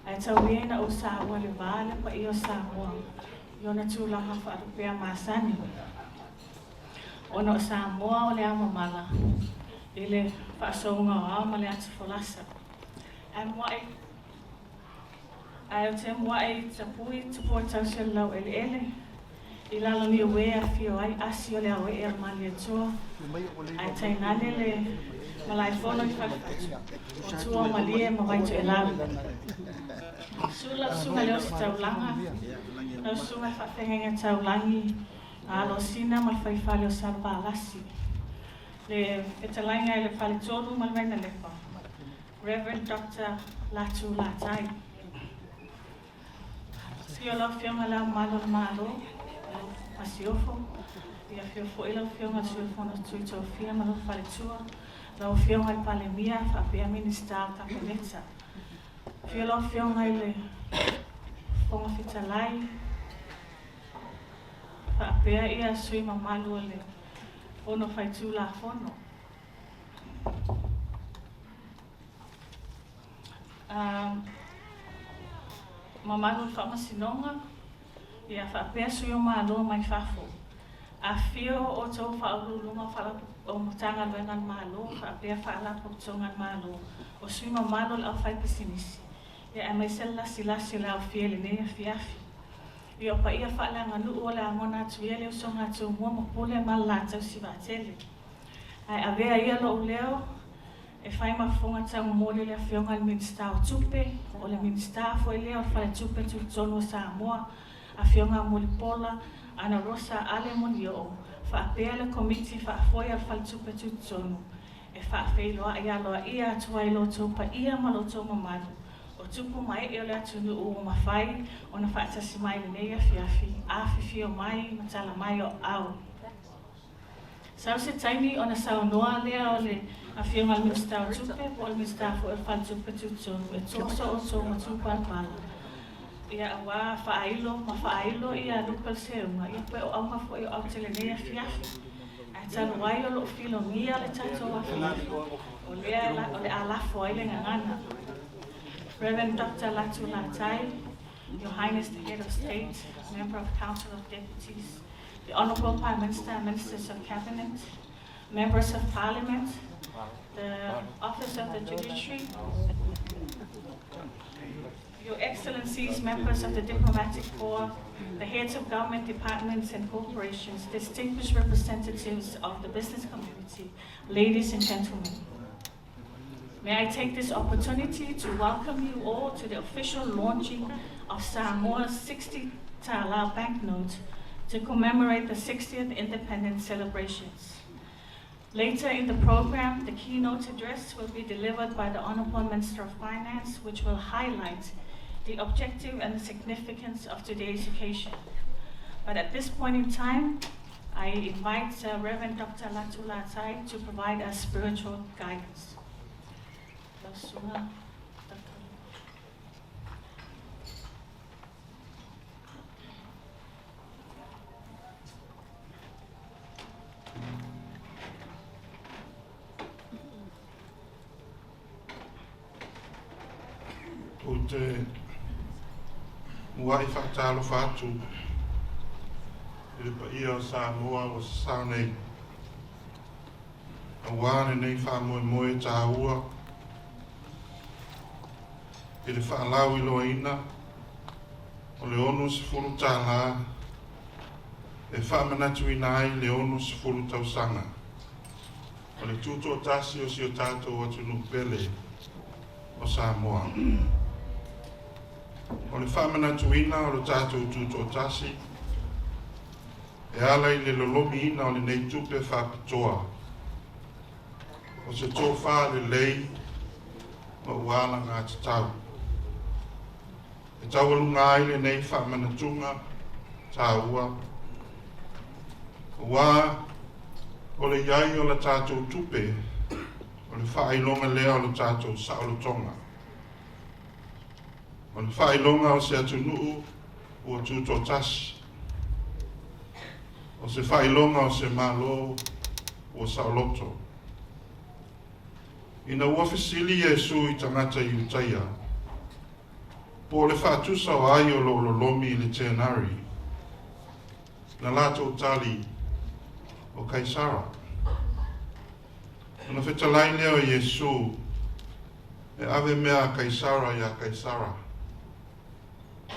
Ai tauiena o Samoa le vale pa i o Samoa. Iona tulaha whaarupea masani. Ona o Samoa o le amamala. I le whaasaunga o au ma le atu folasa. Ai o te mua ai tapui tupua tausia lau ele. I lalo ni wea fio ai asi o le awe e mali atua. Ai tainale le malai fono i whawhatu. O tua malie ma waitu e lau. Sula sunga leo si taulanga. Lau sunga whawhenga taulangi. Alo sina mal whaifale o salpa alasi. Le petalainga e le whale tonu mal mena lepa. Reverend Dr. Latu Latai. Fio lau fionga lau malo. Masiofo, ia fiofo ila fionga siofo na tuito fia malo fale tua, lau fionga i palemia fa pia minister kapeneta. Fio lau fionga ile fonga fitalai, fa pia ia sui mamalu le fono faitu la fono. Mamalu fa masinonga. Ia whapea sui o māloa mai whafo. A whio o tau whaurulunga whala o mutanga luengan māloa, whapea whala po tongan māloa. O sui ma māloa lau whai pisinisi. Ia e mai sela silasi lau whiele nea whiafi. Ia pa ia whala nganu o le angona atu ia leo songa atu mua mapule ma latau si vatele. Ai avea ia lo leo, e whai mafunga tau mole le whionga le minsta o tupe, o le minsta foi leo whale tupe tu tonu o Samoa, a fionga Mulipola, ana Rosa ale monio, whaapea le komiti whaafoia whaltupe tutonu, e whaafeiloa aloaia atuailo taupa ia malo tau mamanu, o tupu mai e ole atunu o mawhai, o na whaatasi mai le neia fiafi, a fifio mai, matala mai o au. Sau se taimi o na saunoa lea o le a fionga le minsta o tupe, po le minsta fo e whaltupe tutonu, e toso o tau matupa pala. Ia awa whaailo ia lupal seunga, ia pe o aunga fo i o autelenea fiafi. A tanu wai o lo filo ngia le tatoa fiafi, o le alafo ai le ngangana. Reverend Dr. Latu Latai, Your Highness the Head of State, Member of Council of Deputies, the Honourable Prime Minister and Ministers of Cabinet, Members of Parliament, the Office of the Judiciary, Your Excellencies, members of the Diplomatic Corps, the heads of government departments and corporations, distinguished representatives of the business community, ladies and gentlemen. May I take this opportunity to welcome you all to the official launching of Samoa's 60-tala banknote to commemorate the 60th independence celebrations. Later in the program, the keynote address will be delivered by the Honourable Minister of Finance, which will highlight the objective and the significance of today's occasion. But at this point in time, I invite Reverend Dr. Latu Latai to provide us spiritual guidance. O te uai whakatalo whātu i le paia o Samoa o sa nei. A wāne nei whamoe moe tā ua i le FAAILOA o le ono sefulu tāla e FAAMANATU ina ai le ono sefulu TAUSAGA o le TUTOATASI o si o tātou atu nupele o Samoa. O le FAAMANATU ina o le tātou TUTOATASI e ala i le lolomi ina o le nei tupe whapitoa o se tō wha le lei ma uala ngā tatau. E taualunga ai le nei whaamanatunga tā ua. Wā o le iai o le tātou tupe o le whailonga lea o le tātou saolotonga. O le whailonga o se atunuu ua TUTOATASI. O se whailonga o se MALO ua saoloto. Ina ua fesili Yesu i tangata i utaia. Po le whātusa o ai o lo lomi le tēnari. Na lātou tali o Kaisara. Ona whetalai leo Yesu e ave mea Kaisara ia Kaisara.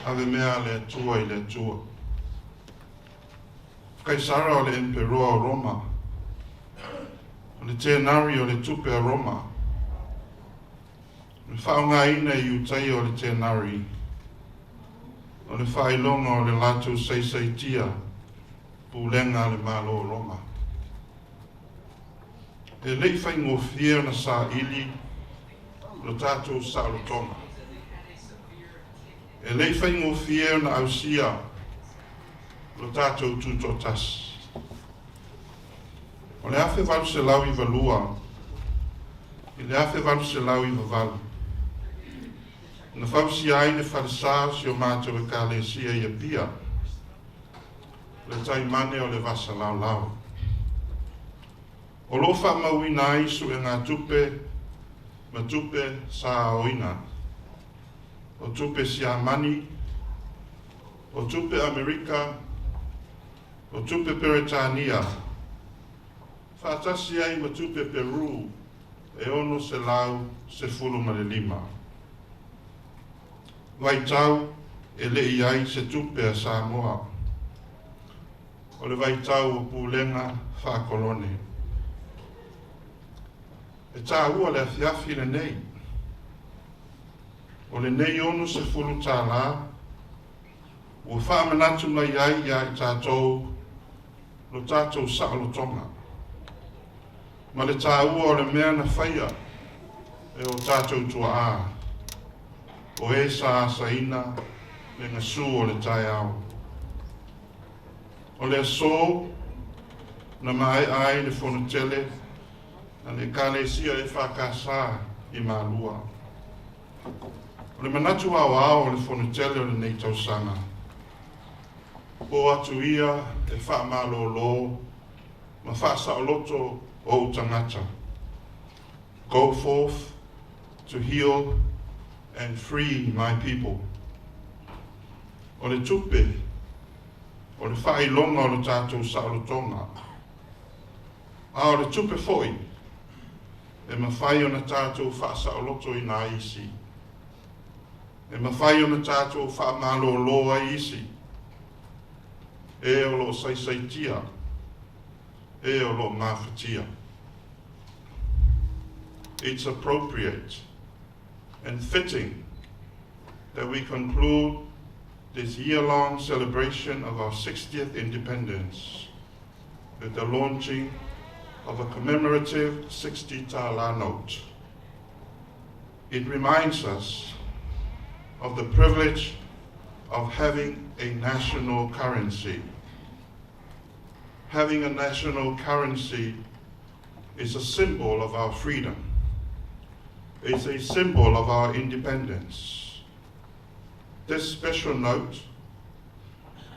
Ave mea le atua i le atua. Kaisara o le emperoa o Roma. O le tēnari o le tupe a Roma. Le whaongaina i utai o le tēnari. O le whailonga o le lātou seisaitia pulenga le MALO o Roma. E lei whaingofia na sa ili lo tātou sa'alotonga. E lei whaingofia na ausia lo tātou TUTOATASI. O le afe walu se lau i valua, i le afe walu se lau i vavalu. Na whausi ai le whalesa si o mātou e kālesia i a pia, le tai mane o le vasa lau lau. O lo wha mauina ai su e ngā tupe, ma tupe sa oina. O tupe si amani, o tupe Amerika, o tupe Peretania. Whaatasi ai ma tupe Peru, e ono se lau se fulu ma le lima. Vai tau e lei ai se tupe a Samoa. O le vai tau o pulenga whaakolone. E tā ua le afiafi le nei. O le nei ono se fulu tāla, ua FAAMANATU mai ai ia i tātou, lo tātou sa'alotonga. Ma le tā ua o le mea na whaia, e o tātou tua a. O e sa asaina, le ngasu o le tai au. O le aso, na mai ai le fonotele, na le kālesia e whakasa i mālua. O le manatu au au o le fonotele o le nei tausanga. Po atu ia e whaamalo ma whaasa o loto o utangata. Go forth to heal and free my people. O le tupe, o le whailonga o le tātou sa'alotonga. A o le tupe foi, e mawhai o na tātou whaasa o loto i nā isi. E mawhai o na tātou whaamalo loa isi. E o lo saisaitia, e o lo mawhatia. It's appropriate and fitting that we conclude this year-long celebration of our 60th independence with the launching of a commemorative 60-tala note. It reminds us of the privilege of having a national currency. Having a national currency is a symbol of our freedom. It's a symbol of our independence. This special note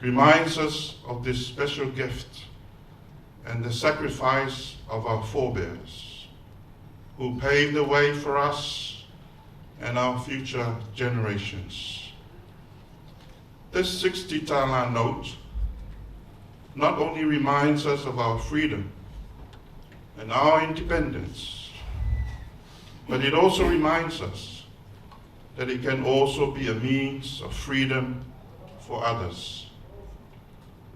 reminds us of this special gift and the sacrifice of our forebears, who paved the way for us and our future generations. This 60-tala note not only reminds us of our freedom and our independence, but it also reminds us that it can also be a means of freedom for others.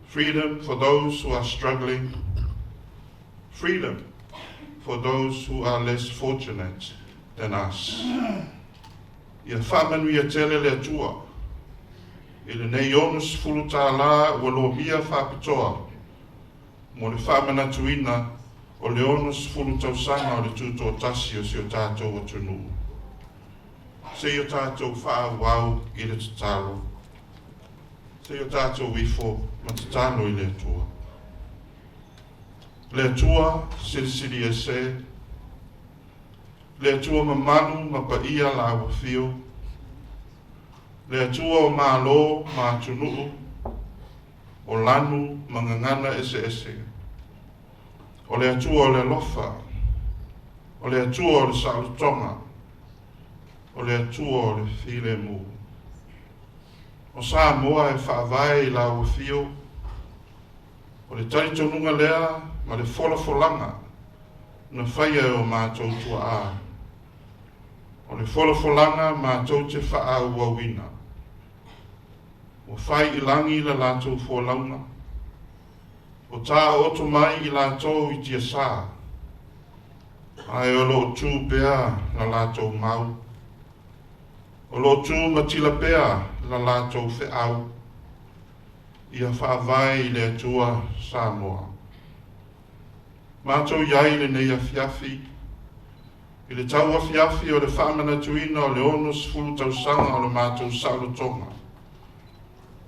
Freedom for those who are struggling. Freedom for those who are less fortunate than us. Ia whamanu ia tele le atua. I le nei onus fulu tāla ua lo mia whapitoa. Mo le FAAMANATUina o le onus fulu tausanga o le TUTOATASI o si o tātou atunu. Se o tātou whaawau i le tatalo. Se o tātou wifo ma tatalo i le atua. Le atua sirisiri e se. Le atua mamalu ma paia la wafio. Le atua o MALO ma atunu. O lanu mangangana ese ese. O le atua o le lofa. O le atua o le sa'alotonga. O le atua o le file mu. o Samoa e whaavai I la uafio, o le tari tonunga lea ma le folafolanga na whaia o mātou tua a. O le folafolanga mātou te wha uawina. O whai ilangi la lātou folaunga. O tā oto mai I lātou I tia sā. Ai o lo tū pea la lātou mau. O lo tū matila pea la lātou whe au. Ia whaavai le atua Samoa. Mātou iai le nei afiafi. I le tau afiafi o le FAAMANATUina o le ono sifuru tausanga o le mātou saulotonga.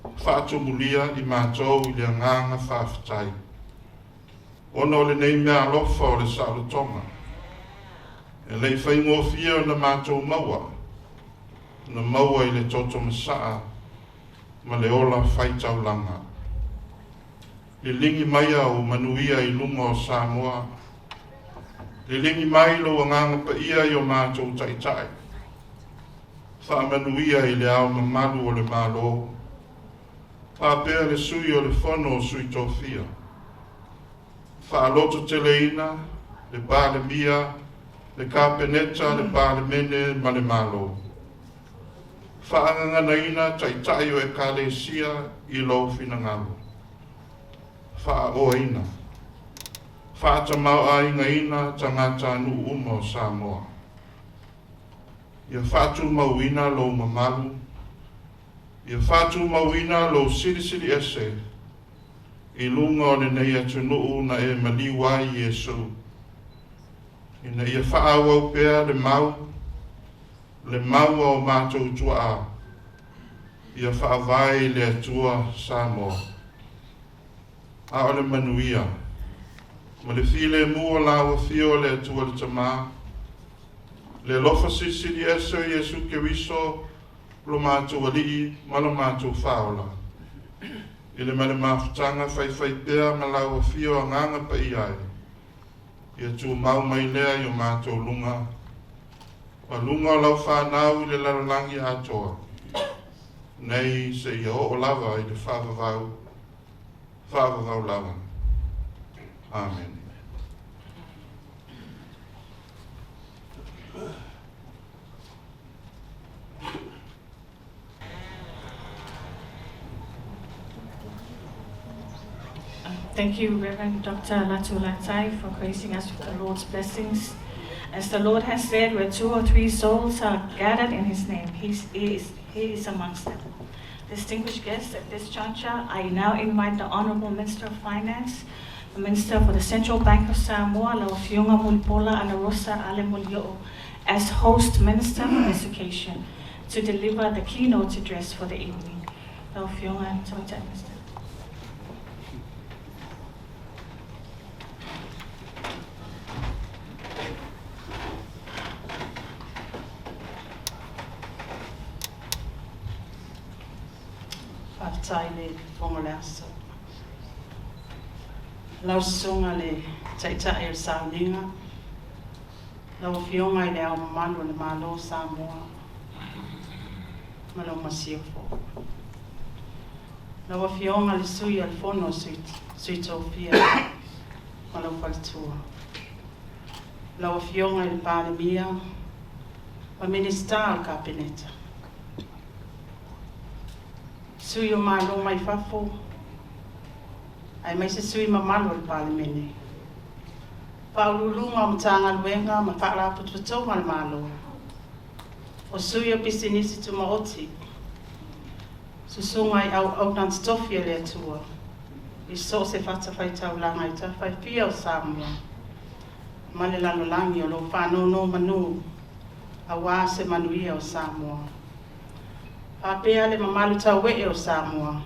Whaatumulia I mātou I le anganga whaafitai. Ono o le nei mea alofa o le saulotonga. E lei whaingofia o na mātou maua. Na maua I le toto masaa. Ma le ola whaitaulanga. Le lingi mai au manuia I lunga o Samoa. Le lingi mai lo anganga pa ia I o mātou taitai. Whaamanuia I le au mamalu o le MALO. Whaapea le sui o le fono o sui tofia. Whaaloto teleina, le pāle mia, le kāpeneta, le pāle mene ma le MALO. Whaanganganaina taitai o e kālesia I lo finangalo. FAAILOA. Whaatamau a ingaina tangata anu uma o Samoa. Ia whaatu mauina lo mamalu. Ia whaatu mauina lo siri ese. I lunga o le nei atunuu na e maliwai Yesu. Ina ia whaawau pea le mau. Le mau o mātou tua a. Ia whaavai le atua Samoa. A o le manuia. Ma le file mua lawa fio le atua le tamā. Le lofa sisiri ese o Yesu Keriso lo mātou alii ma lo mātou whaola. I le male mafutanga whai pea ma lawa fio a nganga pa iai. Ia tu mau mai lea I o mātou lunga. Ma lunga o lau whanau I le laralangi atoa. Nei se ia o lava I le whavavau lava. Amen. Thank you, Reverend Dr. Latulatai, for gracing us with the Lord's blessings. As the Lord has said, where 2 or 3 souls are gathered in His name, He is amongst them. Distinguished guests, at this juncture, I now invite the Honorable Minister of Finance, the Minister for the Central Bank of Samoa, Laufiunga Mulpola Anarosa Ale Mulio, as host Minister for this occasion, to deliver the keynote address for the evening. Laufiunga Minister. Taile fongolaso. Lau sunga le taitai el sauninga. Lau fionga le au mamalu le MALO Samoa. Malo masiofo. Lau fionga le sui al fono sui tofia. Malo faltua. Lau fionga le pale mia. Ma minister al kabineta. Sui o MALO mai fafo. Ai mai se sui mamalo le palemene. Paululunga o matanga luenga ma whaara pututo ma le MALO. O sui o pisinisi tu maoti. Susunga I au nanstofia le atua. I so se fata whai taulanga I ta whai pia o Samoa. Ma le lalolangi o lo whano no manu. A wā se manuia o Samoa. Apea le mamalu tau wee o Samoa.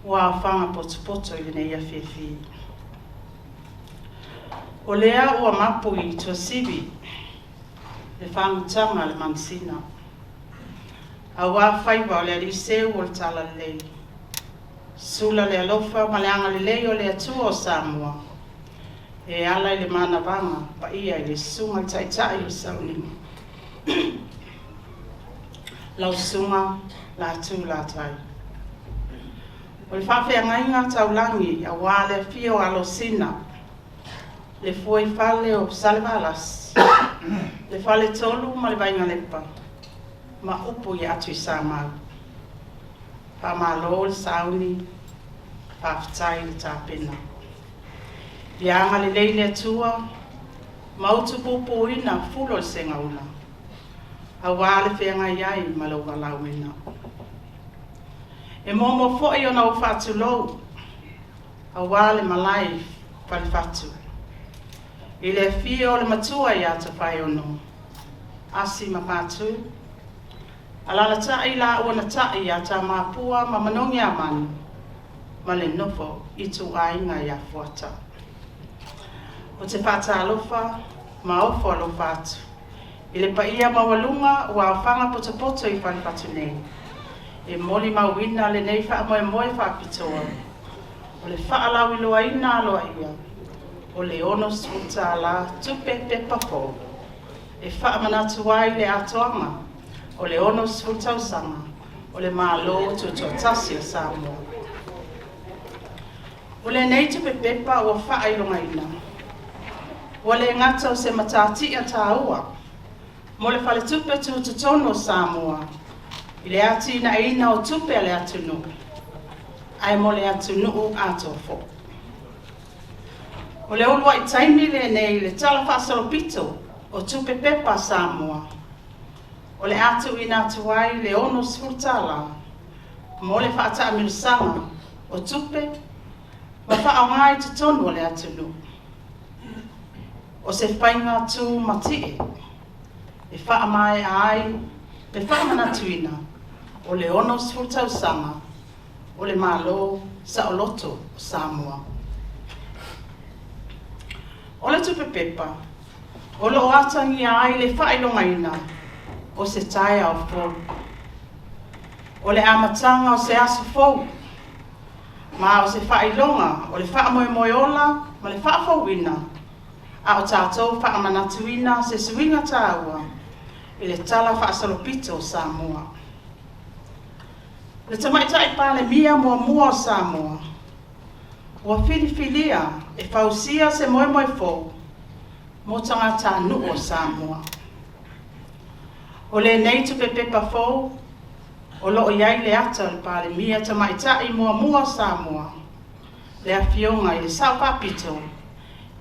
Wa whanga poto I le nei awhiwhi. O lea o mapu I tua sibi. Le whangutanga le mansina. A wā whaiwa o le ariseu o le tala lei. Sula le alofa ma le anga le lei o le atua o Samoa. E ala I le mana vanga pa ia I le sunga taitai o sauninga. lausunga la tu la tai. O le whawhiangainga taulangi a wale fio alo sina, le foi fale o salvalas, le fale tolu ma le vainga lepa, ma upu i atu i Samau. Pamalo le sauni, paftai le tapena. Ianga le leile atua, mautu pupu ina fulo le senga una. A wale whianga iai ma lo walau ina. E momo fo i ona o fatu lou, a wale malai pali fatu. I le fio le matua i ata whai ono, asi ma patu. Alala tai la uana tai i ata mapua ma manongi a manu, ma le nofo i tu ainga i a fuata. O te whata alofa, ma ofo alofa atu. I le paia mawalunga ua awhanga poto i whani patu nei. E moli mawina le nei wha moe moe whapitoa. O le FAAILOA ALOAIAINA. O le ono 60TALA TUPE FOU. E FAAMANATU ai le atoanga. O le ono 60TALA-Aso. O le MALO TUTOATASI o Samoa. O le nei tupe pepa o FAAILOAINA. O le ngata o se matati a taua. Mo le fale tupe tutono Samoa. I le ati na ina o tupe a le atunu. Ai mo le atunu atofo. O le olua i taimi le nei le tala whaasalopito o tupe pepa Samoa. O le atu ina atuai le ono 60TALA. Mo le whaata amilusanga o tupe ma whaongai tutonu o le atunu. O se whainga tu matie. E whaamai ai, le FAAMANATU ina, o le ono 60TALA, o le MALO sa o loto o Samoa. O le tupe pepa, o lo atangi ai le FAAILOAINA, o se taia o fou. O le amatanga o se aso fou, ma o se whailonga, o le whaamoemoe ola, ma le whaafouina, a o tātou FAAMANATUina se suinga tāua, i le tala whaasalopito o Samoa. Le tamaitai pale mia mua o Samoa. Ua filifilia e fausia se moe fou, mo tangata nu o Samoa. O le nei tupe pepa fou, o loo iai le ata le pale mia tamaitai mua o Samoa. Le afionga i le saupapito,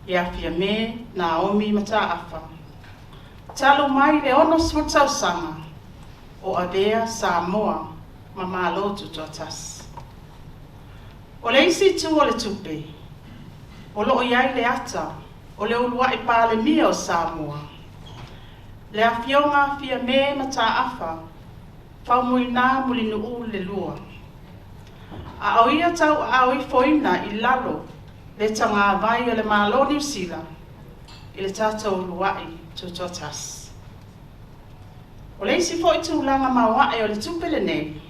i afia me Naomi Mataafa. Talo mai le ono 60TALA o avea Samoa ma MALO TUTOATASI. O le isi tu o le tupe, o loo iai le ata, o le ulua i pale mia o Samoa. Le afionga fia me Mataafa, whaumuina mulinu le lua. A o ia tau a o i foina i lalo, le tanga vai o le MALO New Zealand, i le tātou luai TUTOATASI. O le isi fo i tūlanga mawai o le tupele nei,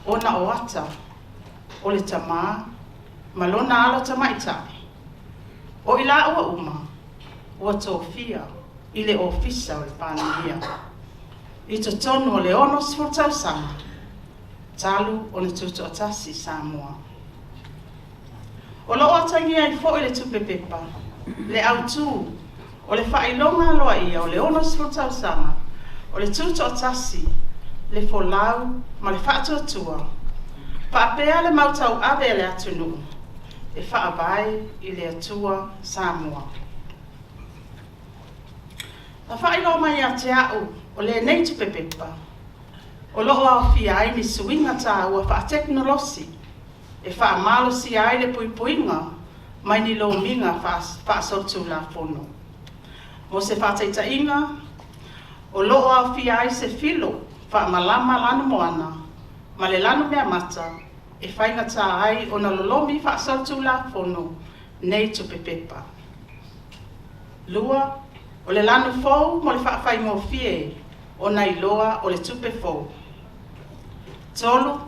o na o ata, o le tamā, malona alo tamaitai. O i la ua uma, ua tōwhia, i le ofisa o le pāngia. I to tonu o le ono 60TALA, talu o le TUTOATASI Samoa. O lo atangi ai fo i le tupe pepa, le autu, o le FAAILOA ALOAIAINA o le ono 60TALA, o le TUTOATASI, le folau ma le whaatuatua, paapea le mautau ave le atunu, e whaavai i le atua Samoa. A whaailoa mai a te au, o le nei tupe pepa, o loo au fia ai ni suinga tā ua whaateknolosi, e whaamalo si ai le puipuinga, mai ni lo minga whaasotu la fono. Mo se whaataitainga, o loo au fia ai se filo, whaamalama lanu moana, ma le lanu mea mata, e whainga tā ai o na lolomi whaasotu la fono, nei tupe pepa. Lua, o le lanu fou mo le whaawhaingo fie, o na iloa o le tupe fou. Tolu,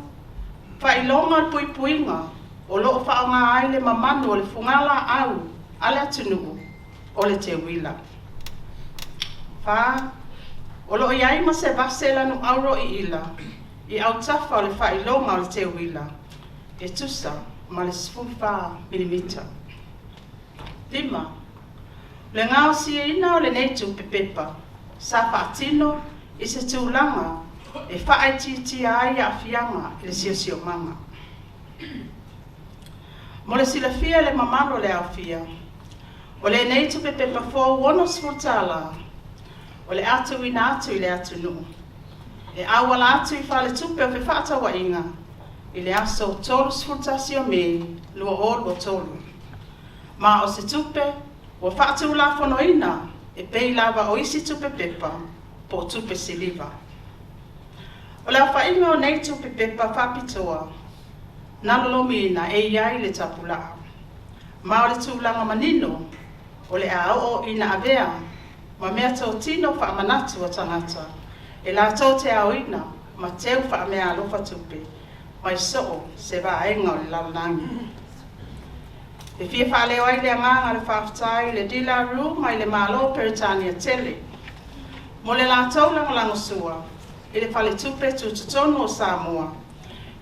whailonga puipuinga, o loo whaonga ai le mamanu o le fungala au, ale atunuu, o le te wila. Wha, O lo iai ma se vasela no auro I ila, I au tafa o le whailonga o le te wila, e tusa ma le 0.5 mm. 5. Le ngao siena o le nei tupe pepa, sa whaatino I se tūlanga e whaaititi ai a fianga I le sio manga. Mo le silafia le mamalo le au fia, o le nei tupe pepa 4 wono 60TALA, o le atu ina atu I le atu nuu. E awala atu I whale tupe o fe whaatawa inga, I le aso tolu 60 o me, lua olu o tolu. Ma o se tupe, o whaatu la fono ina, e pei lava o isi tupe pepa, po tupe siliva. O le awhainga o nei tupe pepa whapitoa, nalolomi ina e iai le tapulaa. Ma o le tūlanga manino, o le ao ina avea, ma mea tau tino FAAMANATU o tangata, e la tau te ao ina, ma teu whaamea alofa tupe, mai soo se vaenga o le lalanangi. E fia whaaleo ai le anganga le whaafutai le dila ru mai le MALO Peritania tele. Mo le la tau langolango sua, I le whale tupe tututonu o Samoa,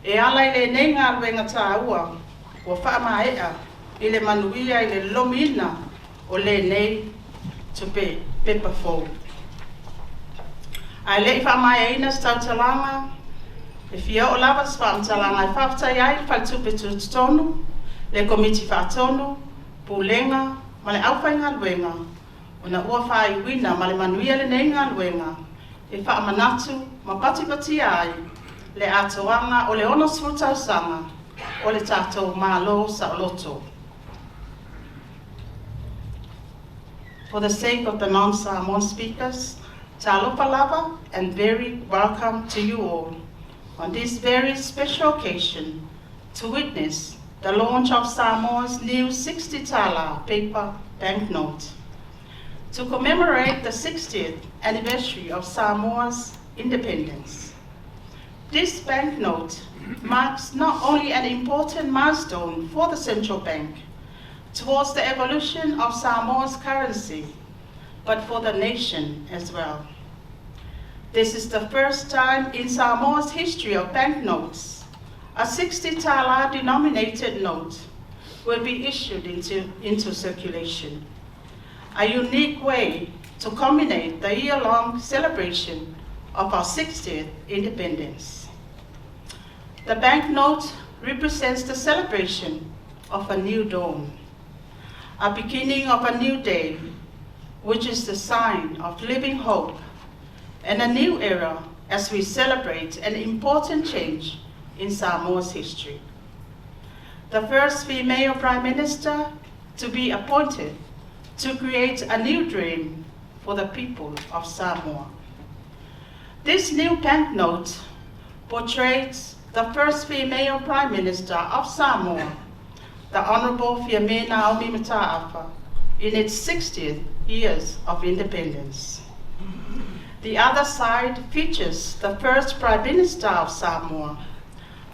e ala I le nenga aluenga tāua, o whaamaea I le manuia I le lomina o le nei tupe FAAILOA FOU. Ai le I whaamaea ina stautalanga, e fia o lava whaamtalanga I whaafutai ai le whale tupe tututonu, le komiti whaatono, pulenga, ma le awhainga aluenga, o na ua whaiwina ma le manuia le neinga aluenga, e FAAMANATU ma pati ai, le atoanga o le ono tausaga, o le tātou MALO sa loto. For the sake of the non-Samoan speakers, talofa lava and very welcome to you all on this very special occasion to witness the launch of Samoa's new 60TALA paper banknote to commemorate the 60th anniversary of Samoa's independence. This banknote marks not only an important milestone for the central bank towards the evolution of Samoa's currency, but for the nation as well. This is the first time in Samoa's history of banknotes a 60TALA denominated note will be issued into circulation, a unique way to culminate the year-long celebration of our 60th independence. The banknote represents the celebration of a new dawn, a beginning of a new day, which is the sign of living hope, and a new era as we celebrate an important change in Samoa's history. The first female Prime Minister to be appointed to create a new dream for the people of Samoa. This new banknote portrays the first female Prime Minister of Samoa, the Honorable Fiamena Aumimata, in its 60th years of independence. The other side features the first Prime Minister of Samoa,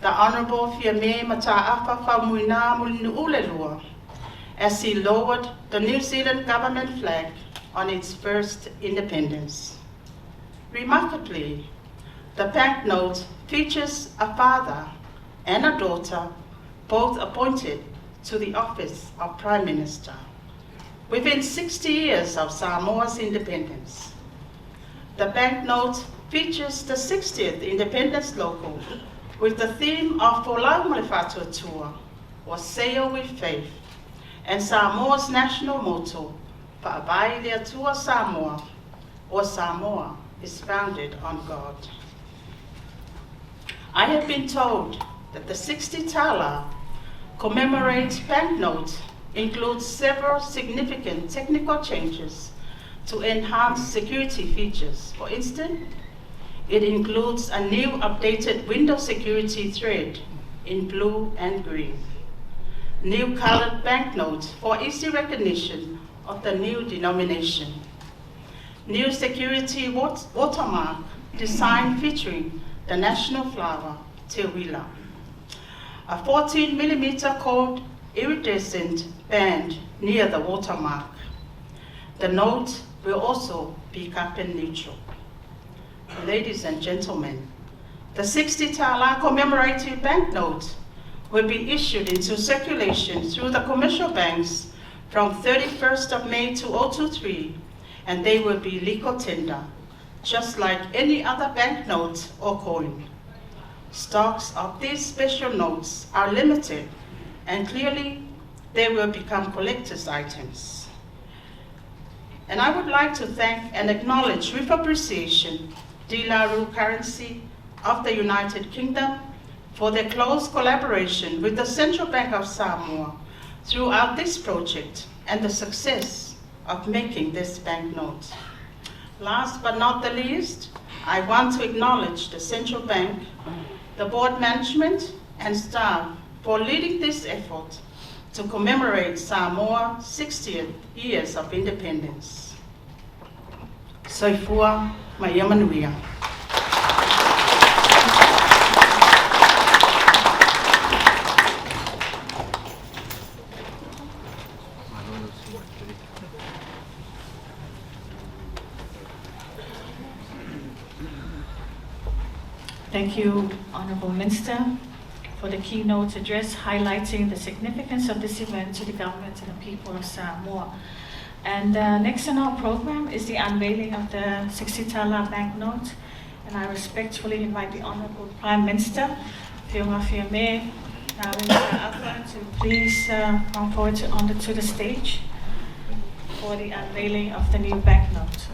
the Honorable Fiame Mataafa Faumuina Mulinuulelua, as he lowered the New Zealand government flag on its first independence. Remarkably, the banknote features a father and a daughter, both appointed to the office of Prime Minister, within 60 years of Samoa's independence. The banknote features the 60th independence logo with the theme of Tour, or Sail with Faith, and Samoa's national motto, FAAILOA Samoa, or Samoa is founded on God. I have been told that the 60TALA commemorates banknote includes several significant technical changes to enhance security features. For instance, it includes a new updated window security thread in blue and green, new colored banknotes for easy recognition of the new denomination, new security watermark design featuring the national flower, Te Wila, a 14mm cold iridescent band near the watermark. The note will also be carbon neutral. ladies and gentlemen, the 60 tala commemorative banknote will be issued into circulation through the commercial banks from 31st of May 2023, and they will be legal tender, just like any other banknote or coin. Stocks of these special notes are limited, and clearly they will become collector's items. And I would like to thank and acknowledge with appreciation De La Rue Currency of the United Kingdom for their close collaboration with the Central Bank of Samoa throughout this project and the success of making this banknote. Last but not the least, I want to acknowledge the Central Bank, the board management and staff for leading this effort to commemorate Samoa's 60th years of independence. Soifua Maiamanuia. Thank you, Honourable Minister, for the keynote address highlighting the significance of this event to the government and the people of Samoa. And next on our program is the unveiling of the 60 tala banknote, and I respectfully invite the Honourable Prime Minister, Whiunga Whiame, to please come forward to the stage for the unveiling of the new banknote.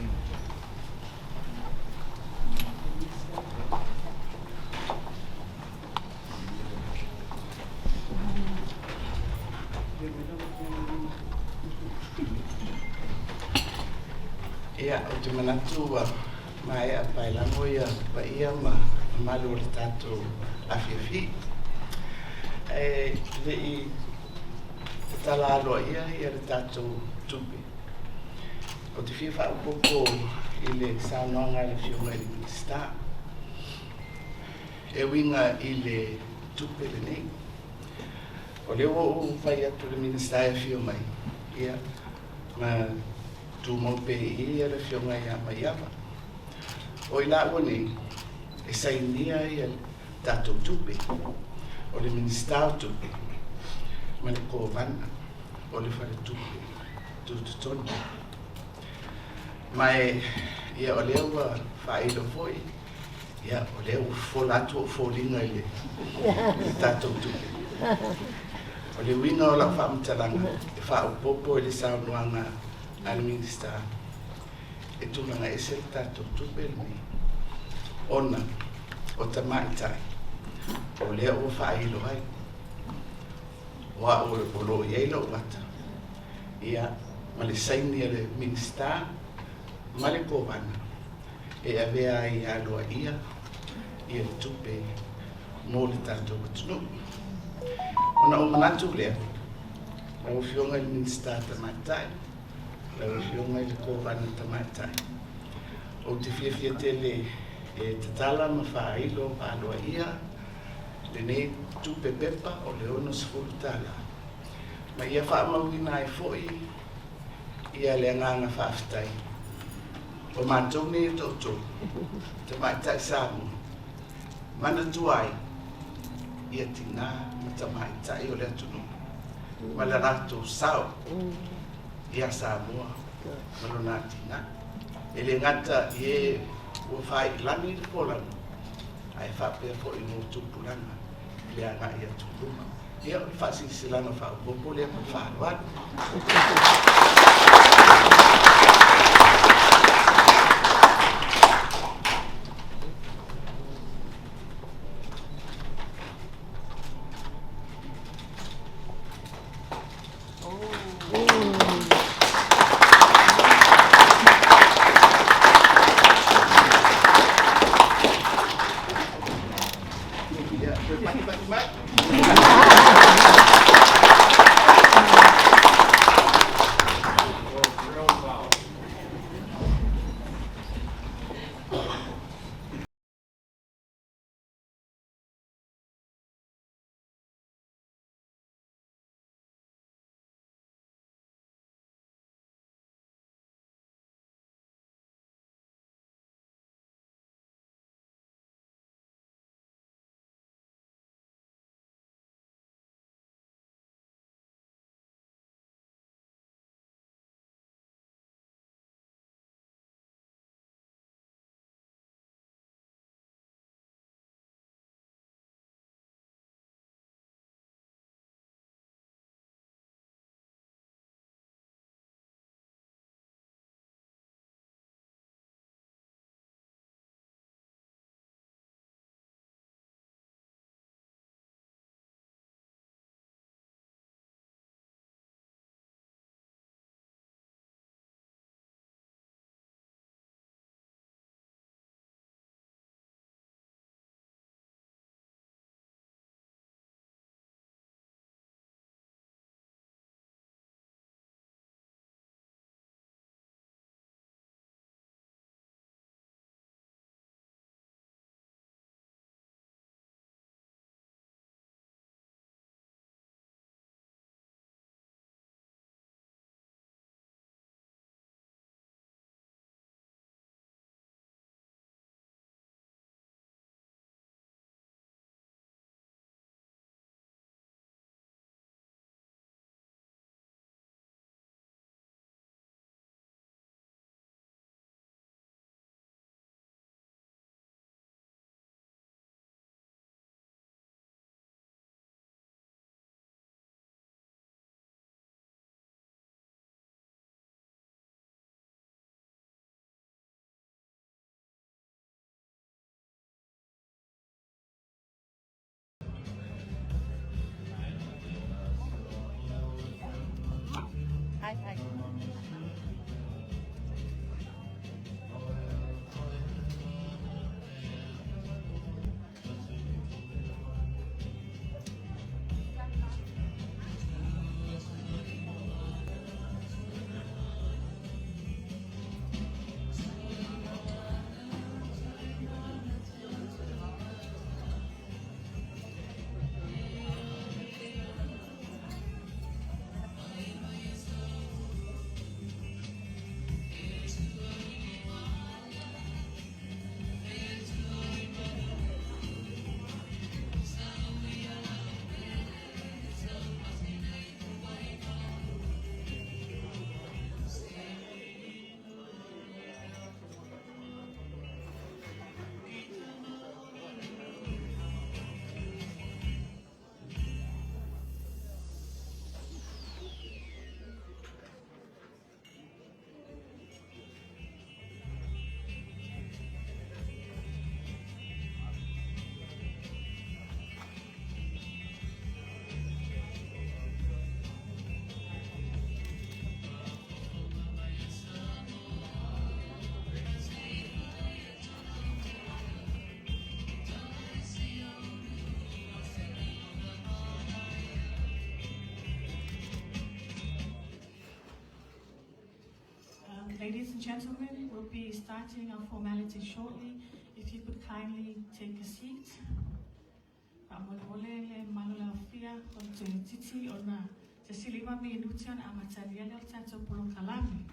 Ia o te manatu mai a FAAILOA ia pa ia MALO le tātou awhiawhi. Le I tala aloaia ia le tātou tupe. O te whia whaupoko I le saunoanga le whiunga I le minista. E winga I le tupe le nei. O le o whai atu le minista e whiunga ia ma tu mau pe ia le whiunga ia mai awa. O I la wane e sainia ia tātou tupe o le minista o tupe ma le kōwana o le whare tupe tututoni. Mai ia o lea ua whaelo foi ia o lea ua wholatu o wholinga I le tātou tupe. O le winga o la whaamtalanga e whaopopo I le saunoanga al minista e tūlanga e se tātou tupe ni ona o ta maitai o lea o whaelo hai wa o lo iei lo wata ia ma le saini le minista ma le kōwana e avea I aloaia I le tupe mo le tātou atunu ona o manatu lea o whiunga le minista ta maitai la whiunga I le kōwana ta maitai o te whiawhia tele e te tala ma FAAILOA ALOAIAINA le nei tupe pepa o le ono sefulu tala ma ia whaamauina e foi ia le anganga whaafitai o mātou ne toto te maitai Samoa mana tuai ia tina ma ta maitai o le atunu ma le rato sao ia Samoa ma lona tina e le ngata ie ua whailani le polana ai whapea po I mo tupulanga le anga ia tupuma ia o whasisilana whaupopo le ma whaaluanu. Ladies and gentlemen, we'll be starting our formality shortly. If you could kindly take a seat. Pa'amolole malo laofia o te titi o na te silima minuti on amatariele o tato polo kalami.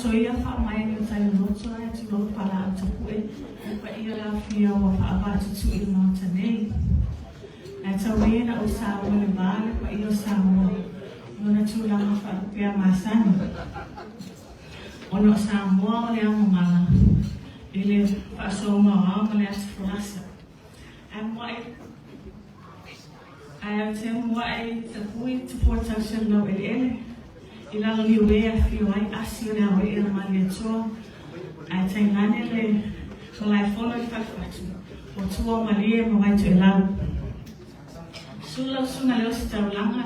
Soia FAAMANATU tai loto ai tu lo para atu pue pa ia la fia wa fa tu tu i no tane ai tau e na o sa o le vale pa ia sa mo no tu la fa pia masani ono sa mo le mala ele fa so ma le as frasa and why ai te mo ai te pui tu porta lo ele ila ni wea fio ai asio na wea na mali atua ai tainane le kolai fono i whakawatu o tua mali e mawai tu e lau sula suna leo si taulanga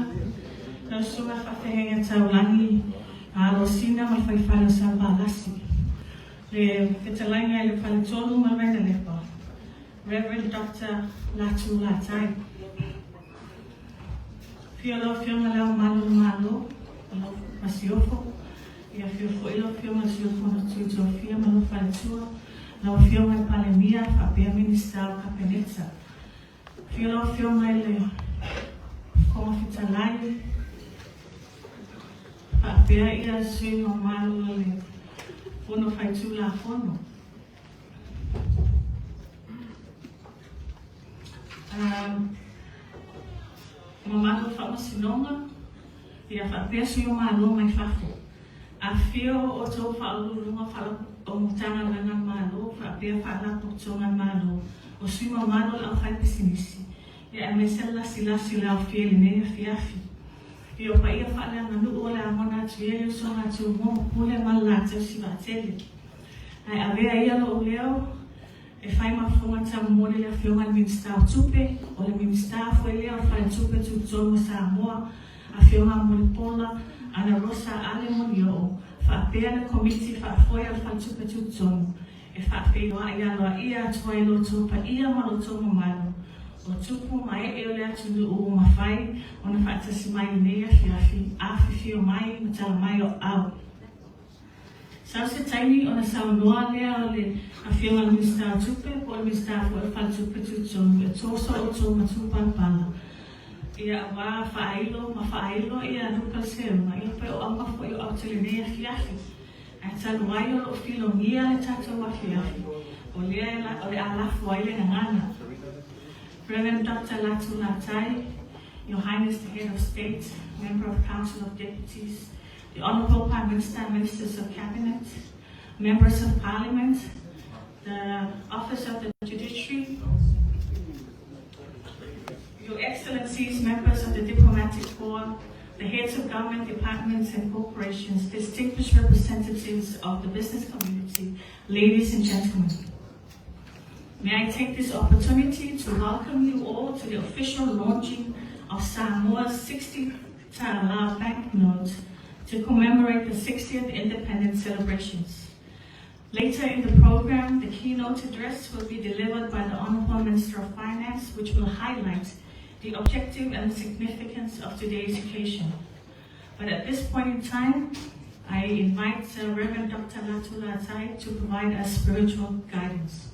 na suna whawhenga taulangi a lo sina ma whaiwhalo sa palasi Le Kitalainga le Palitolu Malvenda Lepa, Reverend Dr. Latu Latai. Fiolo Fiona Leo Malo, Masiofo, ia Fiofo Fiona Siofo na Tuito Fia Malo Palitua, Lao Fiona Palemia, Fabia Minister Capenetza. Fiolo Fiona le Fitalai, Fabia ia Sino Malo le Fono Faitula Fono. Mamalo whamasinonga, ia whapesu o malo mai whafo. A whio o tō whaururunga whala o mutanga ranga malo, whapea whala o tōnga malo, o swima malo lau whai pisinisi. Ia mesela silasi lau whiele nea whiafi. Ia pa ia whala nganu o le amona tuele o songa tu mo pule malata o siwa tele. Ai avea ia lo o leo, e fai mafunga tamu mole le whionga le minsta o tupe, o le minsta foi leo fai tupe tu tono Samoa, a whionga mole pola, ana rosa ale monio, fa pea le komiti fa foi al fai tupe tu tono, e fa FAAILOA ALOAIAINA tuailo tupa ia malo tomo malo, o tupu mai e o lea tunu u mawhai, o na whaatasi mai nea whiafi, a whiwhio mai, matala mai o au. Sao se taimi o na sao noa lea o le a whionga le minsta tupe, po le minsta foi al fai tupe tu tono, e toso o tō matupa pala. Ia wā whailo, ma whailo ia nuka seuma, ia pe o anga foi o autelenea whiafi. A tanu ai o filo ngia le tatou wa whiafi, o le alafu ai le ngana. Reverend Dr. Latu Latai, Your Highness the Head of State, Member of Council of Deputies, the Honourable Prime Minister, Ministers of Cabinet, Members of Parliament, the Office of the Judiciary, Your Excellencies, members of the Diplomatic Corps, the heads of government departments and corporations, distinguished representatives of the business community, ladies and gentlemen. May I take this opportunity to welcome you all to the official launching of Samoa's 60TALA banknote to commemorate the 60th independence celebrations. Later in the program, the keynote address will be delivered by the Honourable Minister of Finance, which will highlight the objective and significance of today's occasion. But at this point in time, I invite Reverend Dr. Latu Latai to provide us spiritual guidance.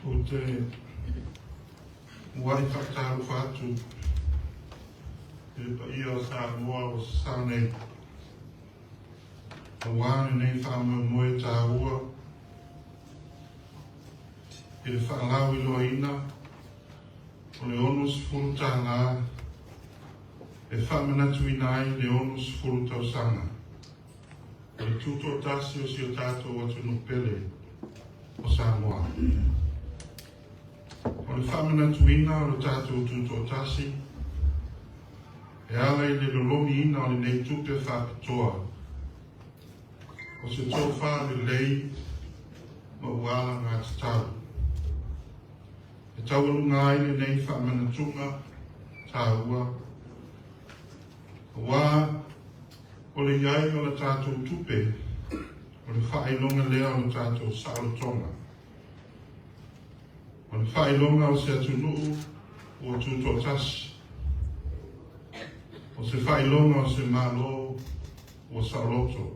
O te wai whakataru whātu e pa ia o Samoa o Sanei. A wāne nei whāma moe tā ua e le FAAILOA o le onus furu tā ngā e whamanatu ina ai le onus furu tausanga. O le TUTOATASI o si o tātou atu no pele o Samoa. O le whamanatu ina o le tātou TUTOATASI e ala i le lolomi ina o le nei tupe whapitoa o se tō wha le lei ma uala ngā tatau. E taualunga ai le nei whamanatunga tā ua wā o le iai o le tātou tupe o le whailonga lea o le tātou saolotonga. O le whailonga o se atunuu o TUTOATASI. O se whailonga o se MALO o saoloto.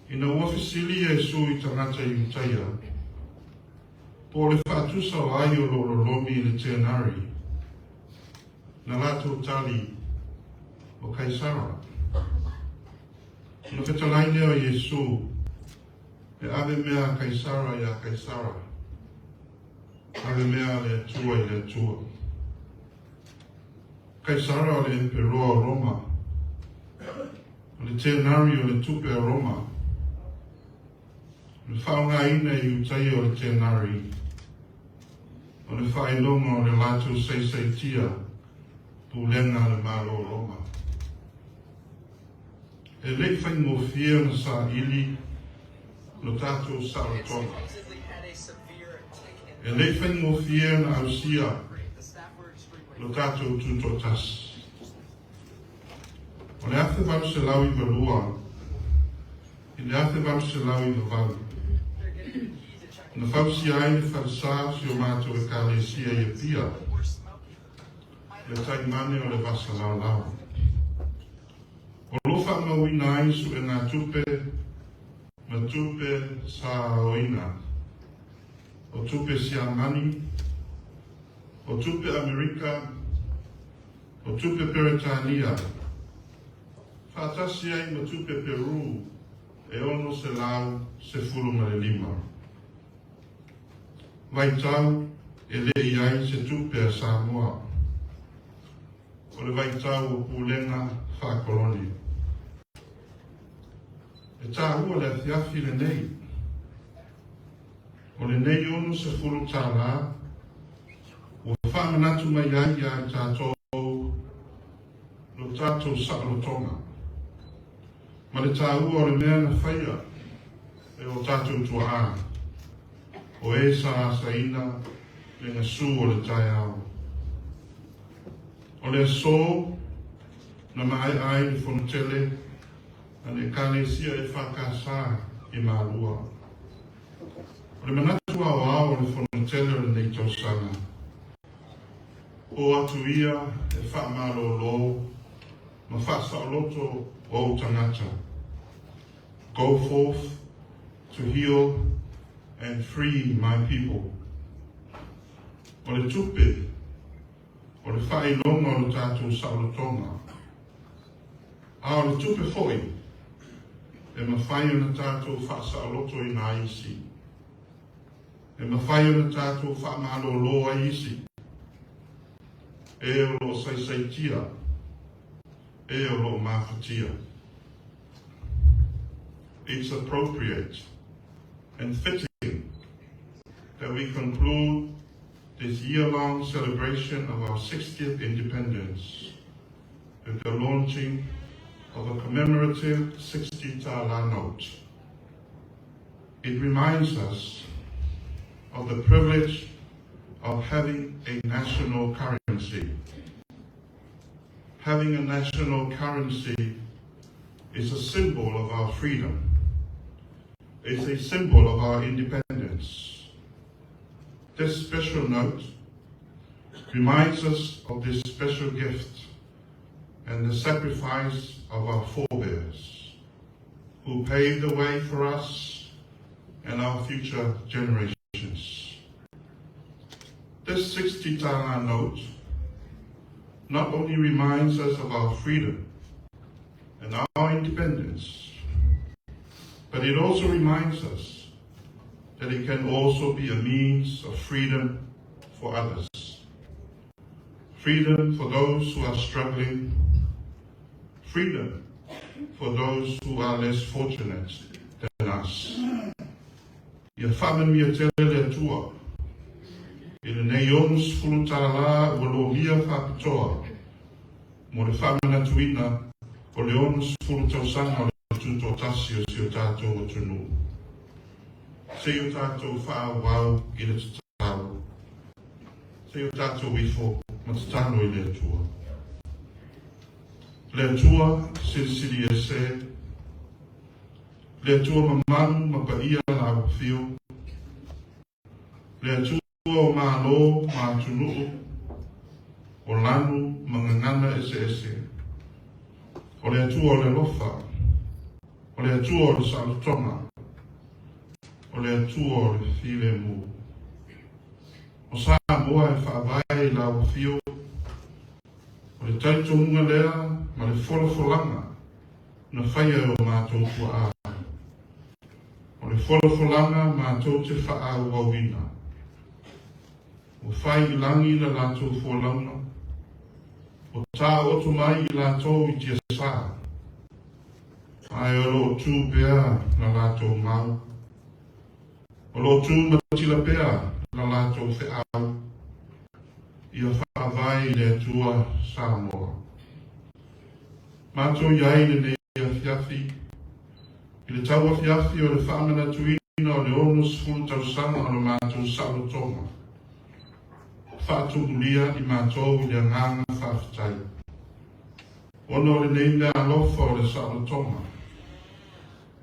Ina uafisili e sui tangata i utaia. Po le whatusa o ai o lorolomi i le tenari. Na lato tali o Kaisara. No whetalai leo Yesu, e ave mea kaisara ia kaisara, ave mea le atua i le atua. Kaisara o le emperoa o Roma, o le tenari o le tupe o Roma, o le whaongaina i utai o le tenari, o le whaelonga o le lātou seiseitia, pulenga le malo o Roma. E lei whai ngofia na sa ili, no tātou Saratoga. E lei whai ngofia na ausia, no tātou TUTOATASI. O le ate varu se lau i valua, i le ate varu se lau i valu. Na whausi ai le whalsa si o mātou e kālesia i a pia, le taimane o le vasa lau lau. O lofa mawina ai su e ngā tupe, ma tupe SAMOA-Aso, o tupe Siamani, o tupe Amerika, o tupe Peretania, whaatasi ai ma tupe Peru, e ono se lau se fulunga le lima. Vai tau e lei ai se tupe a Samoa, o le vai tau o pulenga whakoloni. E tā ua le athiafi le nei, o le nei ono se fulu tāla, o whamanatu mai ai ai tātou, no tātou sakalotonga. Ma le tā ua o le mea na whaia, e o tātou tua o e sa asaina, le ngasu o le tai au. O le aso, na mai ai le fonotele, ane kālesia e whakasa i mālua. O le manatu au au le fonotele o le nei tausaga. O atu ia e whaamalo ma whaasauloto o tangata. Go forth to heal and free my people. O le tupe, o le whaelonga o le tātou saulotonga. A o le tupe foi, e mawhai o na tātou whaasauloto i ngā isi. E mawhai o na tātou whaamalo loa isi. E o lo saisaitia, e o lo mawhatia. It's appropriate and fitting that we conclude this year-long celebration of our 60th independence with the launching of a commemorative 60-tala note. It reminds us of the privilege of having a national currency. Having a national currency is a symbol of our freedom. It's a symbol of our independence. This special note reminds us of this special gift and the sacrifice of our forebears, who paved the way for us and our future generations. This 60-tala note not only reminds us of our freedom and our independence, but it also reminds us that it can also be a means of freedom for others. Freedom for those who are struggling, freedom for those who are less fortunate than us. Ia whaman mia tele le atua, i le nei onus fulu tāla ua lo mia whapitoa, mo le whamanatuina o le onus fulu tausanga o le TUTOATASI o si o tātou o tunu. Se o tātou whaawau i le tatau, se o tātou ifo ma tatano i le atua. Le atua sirisiri e se, le atua mamanu ma paia la wafio, le atua o MALO ma tunu, o lanu mangangana ese ese, o le atua o le lofa, o le atua o le sautonga, o le atua o le file mu. O Samoa e whaavai la wafio, o le taitonga lea ma le wholofolanga, na whaia o mātou kua a. O le wholofolanga mātou te whaauauina. O whai i langi la lātou wholauna. O tā oto mai i lātou i tia sā. Ai o lo tū pea la lātou mau. O lo tū matila pea la lātou whaau. Ia whaavai le atua Samoa. Mātou iai le nei awhiawhi. I le tau awhiawhi o le FAAMANATU o le onus fulu tausanga o le mātou salo tonga. Whaatukulia i mātou i le nganga whawhitai. Ono le nei mea alofa o le salo tonga.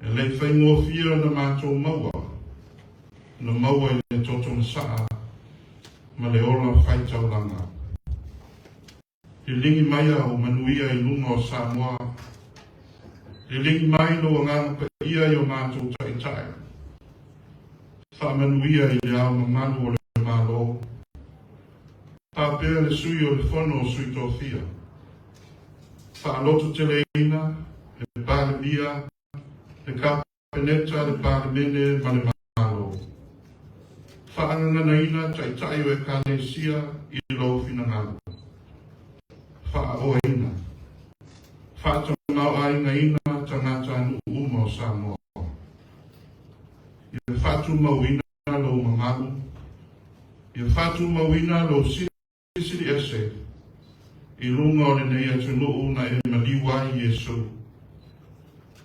E le whaingo fia na mātou maua. Na maua i le toto saa. Ma le ola whaitaulanga. I lingi maia o manuia i lunga o Samoa. I lingi mai no nganga pa ia i o mātou taitai. Whamanuia i le ao mamanu o le MALO. Pāpea le sui o le whono o sui tōwhia. Whaaloto te leina, le pālemia, le kapeneta, le pālemene, ma le MALO. Whaangangana ina taitai o e kālesia i lo finangalo. FAAILOA. Whātamau ainga ina tangata anu uma o Samoa. Ia whātu mauina lo mamalu. Ia whātu mauina lo siri ese. I runga o le nei atunuu na e maliwa i Yesu.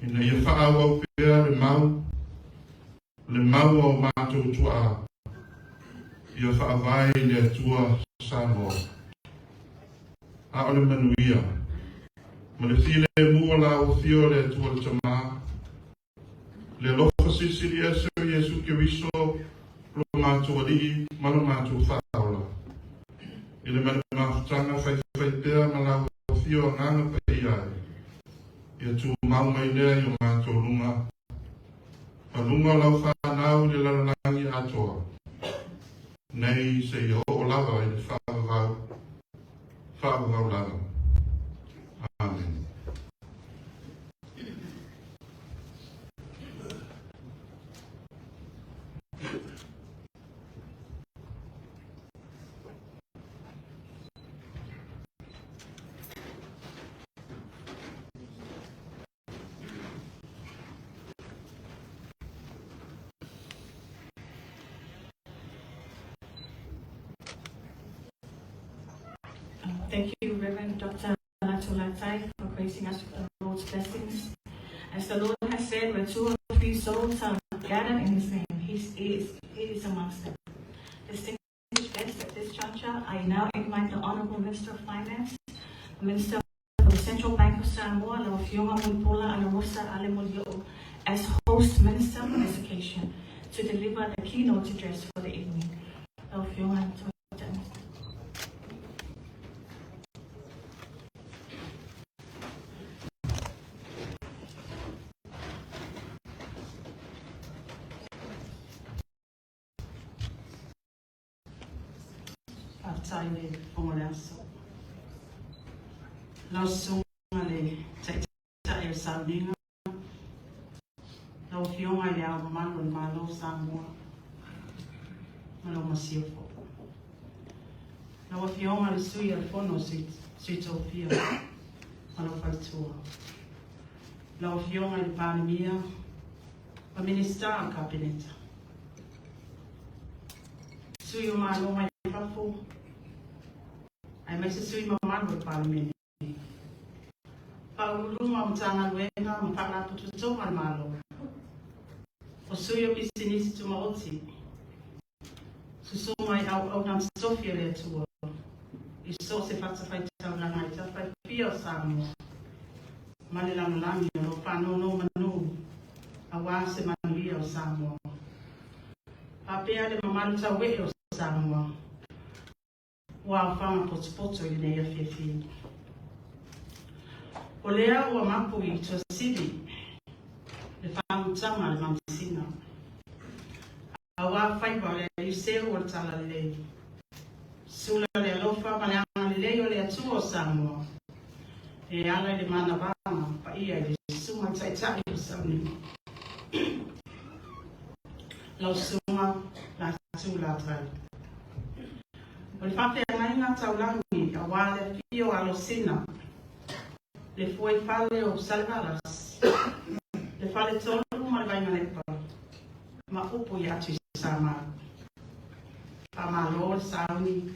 Ina ia whaawau pēr le mau. Le mau o mātou tua. Ia whaavai le atua Samoa. A o le manuia. Ma le file mua la o fio le atua le tamaa. Le alofa sisiri ese o Yesu ke wiso lo mātou alii ma lo mātou whaola. I le mana mafutanga whai pēr ma la o fio nganga pa iai. Ia tu mau mai lea i o mātou lunga. A lunga lau whanau le lalangi atoa. Nei se i o lava i le whaavau. Whaavau lava. Amen. Thank you, Reverend Dr. Tulatai, for gracing us with the Lord's blessings. As the Lord has said, where 2 or 3 souls are gathered in His name, He is amongst them. Distinguished guests at this juncture, I now invite the Honorable Minister of Finance, the Minister of the Central Bank of Samoa, Laofionga Mulpola Alawosa Alemulio, as host minister on this occasion, to deliver the keynote address for the evening. Laofionga Taile FAAMANATU. Lau sunga le taitai o Sauninga. Lau fionga le au mamalo le MALO Samoa. Malo masiofo. Lau fionga le sui al fono sui tōwhia. Malo whaitua. Lau fionga le pānemia. Pa minister a kapeneta. Sui o MALO mai whafo. Ai mai se sui mamanu e pālemene. Paulunga o tanga luenga o whakarapu tutonga MALO. O sui o pisinisi tumaoti. Susuma i au nam Sofia le atua. I so se whatawhai taulanga i tawhai pia o Samoa. Male langi o lo whanono manu. A wā se manuia o Samoa. Papea le mamalu tawe o Samoa. Wa whanga potopoto i nei a whiawhi. O lea ua mapu i tua siri, le whaamutanga le mamasina. A wā whaipa o lea i seo o tala le. Sula le alofa ma le anga le leo le atua o Samoa. E ala le mana vanga pa ia le sunga tai o sauni. Lau sunga la tu la tai. O le whawhia ngai ngā taulangi a wale fio alo sina. Le foi fale o salvaras. Le fale tolu ma le vainga lepa. Ma upo i atu sama. Pa malo le sauni.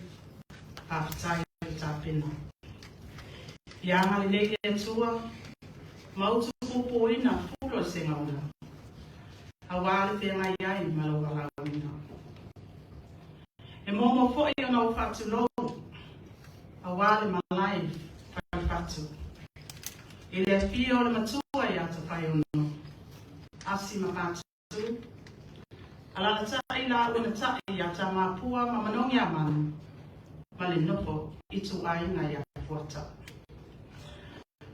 Pa fitai le tapena. Ia ngale nege e tua. Ma utu upo ina fulo se ngauna. A wale fia ngai ai malo alauina. E momo foi o nau fatu loru. A wale malai fai fatu. I le fia o le matua i ata fai ono. Asi ma fatu. Alana tai la wana tai i ata mapua ma manongi a manu. Ma le nopo i tu aina i a fuata.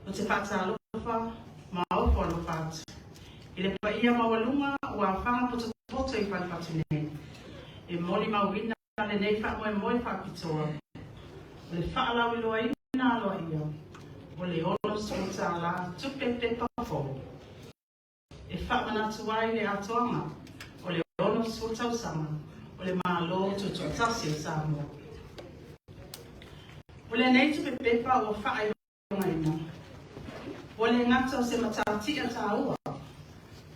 O te fata alofa, ma ofo alofa atu. I le pa ia mawalunga ua whanga poto i fai fatu nei. E moli mawina le nei wha moe whakitoa. O le FAAILOA ALOAIAINA. O le ono 60TALA-Aso TUPE FOU. E FAAMANATU ai le atoanga. O le ono 60TALA-Aso. O le MALO TUTOATASI o SAMOA. O le nei TUPE FOU o FAAILOA ALOAIAINA. O le ngata o se matatia taua.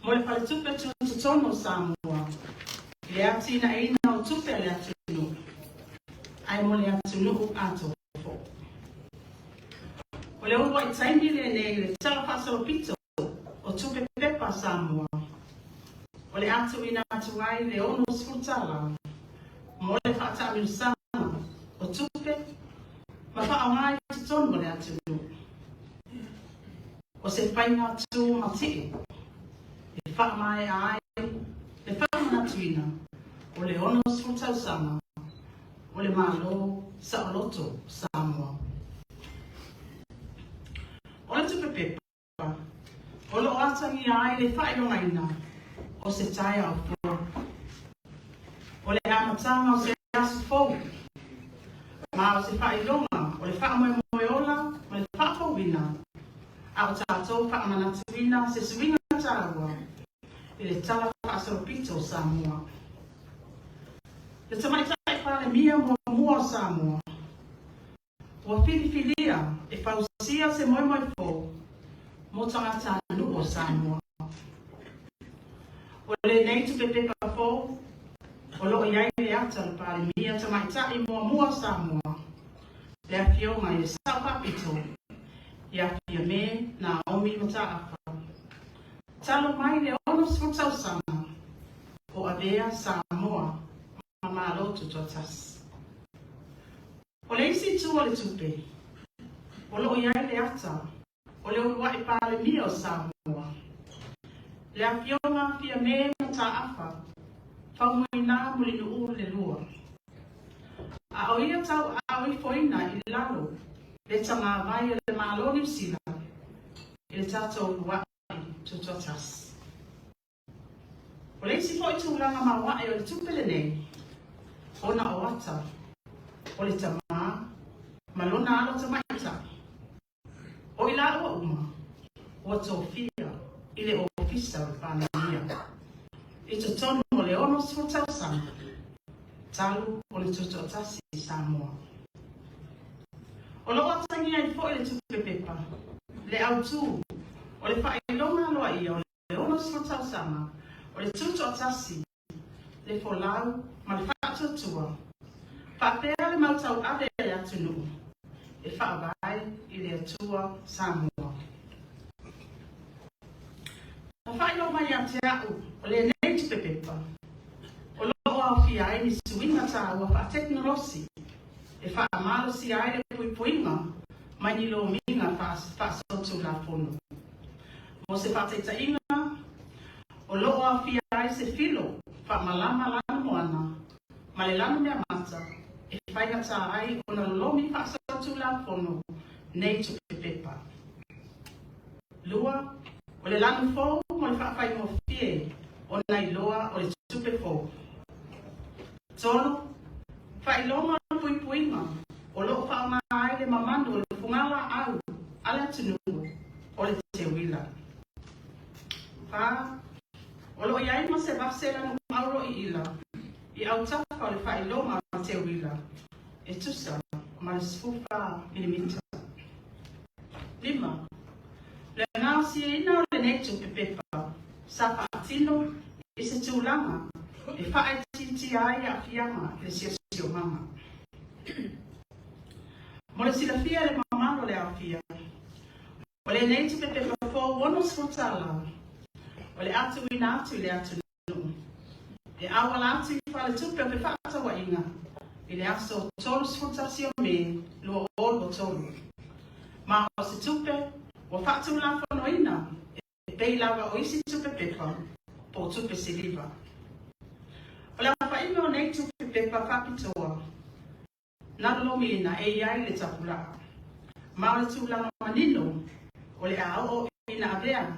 Mo le pale tupe tutono o Samoa. Le atina ina o tupe le atunu. Ai mo le atunu ato fo. O le ua i taimi le nei le talapasa o pito o tupe pepa Samoa. O le atu ina atu ai le ono sfutala. Mo le fata amiru sama o tupe. Ma faa ngai tutono mo le atunu. O se whainga tu mati. E wha mai ai. Le FAAMANATUina. O le ono sfutau sama. O le malo sa aloto Samoa. O le tupe pepa. O lo atangi ai le FAAILOAINA. O se taia o fo. O le amatanga o se asu fo. Ma o se whailonga. O le whaamoemoeola. O le whaafowina. A o tātou FAAMANATUina se suinga tāua. I le tala whaasoropito Samoa. Le tamaitai whale mia mua Samoa. Ua whiriwhiria e whausia se moe fo. Mo tangata anu o Samoa. O le nei tupe pepa fo. O loo iai le ata le pale mia tamaitai mua Samoa. Le afionga i saupapito. Ia fia me na omi mataafa. Talo mai le ono sfutau sama. O avea Samoa. Ma MALO TUTOATASI. O le isi tu o le tupe. O loo iai le ata. O le urua i pale mia o Samoa. Le afionga fia me mataafa. Whaumuina mulinu uru le lua. A o ia tau a o i foina i lalo. Le tanga vai le MALO New Zealand. Le tatou urua TUTOATASI. O le isi foi tūlanga mawai o le tupele nei. O na o ata. O le tama. Malona alo tamaita. O ila ua uma. O tofia. I le ofisa o whanamia. I te tonu o le ono sfutau sama. Talu o le TUTOATASI Samoa. O lo atangi ai foi le tupe pepa. Le autu. O le FAAILOA ALOAIAINA. O le ono sfutau sama. O le TUTOATASI. Le folau. Ma le whaatutua. Whapea le mautau ave le atunu. E whaavai i le atua Samoa. O whailo mai a te au. O le nei tupe pepa. O lo au fia ai ni suinga tāua wha teknolosi. E whaamalo si ai le puipuinga. Mai ni lo minga whaasotu la fono. Mo se whateita inga. O loo a fia ai se filo. Whaamalama lana moana. Ma le lana mea mata. E whaingata ai o na lomi whaasotu la fono. Nei tupe pepa. Lua. O le lana fo. Mo le whaafai mo fie. O na iloa o le tupe fo. Tolo. Whailonga puipuinga. O loo whaama ai le mamando o le fungala au. Ala tu Pa, aloaiaina se vasela no mauro I ila. I autaka o le whaeloa ma te wila. E tusa ma le sifufa milimita. 5. Le ngāsi ina o le netu pepepa. Sa whaatino I se tūlanga. E whaetiti ai a fianga le siasio mama. Mo le silafia le mamano le awhia. O le netu pepepa fō wono SAMOA-Aso. O le atu ina atu le atu nuu. E awala atu I whale tupe pe whaatawainga. I le aso tolu SAMOA-Aso me lua olo tolu. Ma o se tupe, o whaatu la whanoina. E pei lava o isi tupe pepa, po tupe siliva. O le awhainga o nei tupe pepa whapitoa. Nalomina e iai le tapula. Ma o le tūlanga manino, o le ao ina avea.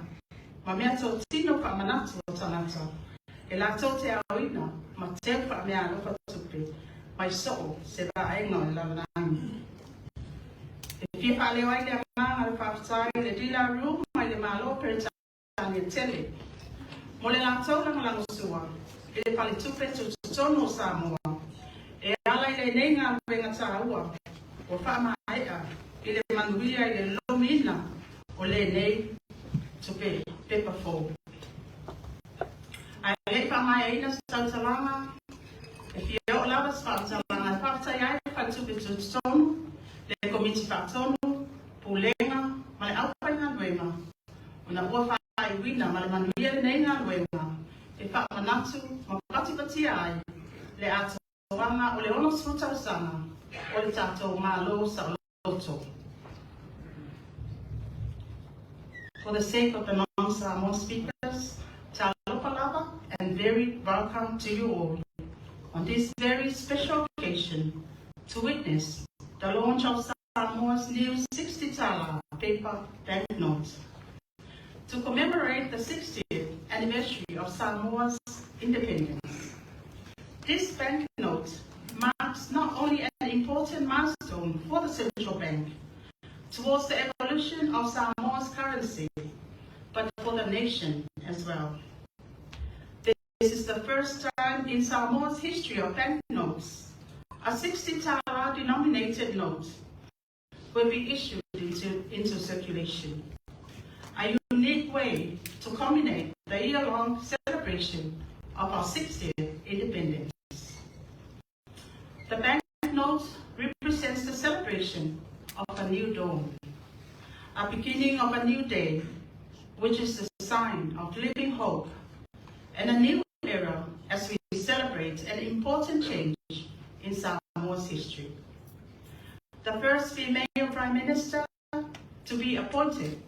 Ma mea tō tino FAAMANATU o tanata. E la tō te aoina, ma te wha mea alofa tupe. Mai soo se vaenga o le lawanangi. E fia whaaleo ai le anganga le whaafatai le dila room mai le MALO peritania tele. Mo le la tō lango sua. E le pali tupe tutono o Samoa. E ala I le neinga wenga tāua. O whaamaea. I le manuia I le lomina. O le nei tupe FAAILOA FOU. Ai le whaamaeina sa tautalanga. E fia o lava sa tautalanga. E whaafatai ai whai tupe tutono. Le komiti whaatono. Pulenga. Ma le aupainga luenga. Una ua whaaiwina. Ma le manuia le neinga luenga. E FAAMANATU. Ma patipatia ai. Le ato. O le ono SAMOA-Aso, o le tātou MALO sa loto. For the sake of the non-Samoan speakers, talofa lava and very welcome to you all on this very special occasion to witness the launch of Samoa's new 60-tala paper banknote. To commemorate the 60th anniversary of Samoa's independence. This banknote marks not only an important milestone for the central bank towards the evolution of Samoa's currency, but for the nation as well. This is the first time in Samoa's history of banknotes, a 60-tala denominated note will be issued into circulation. A unique way to culminate the year-long celebration of our 60th independence. The banknote represents the celebration of a new dawn, a beginning of a new day, which is the sign of living hope, and a new era as we celebrate an important change in Samoa's history. The first female Prime Minister to be appointed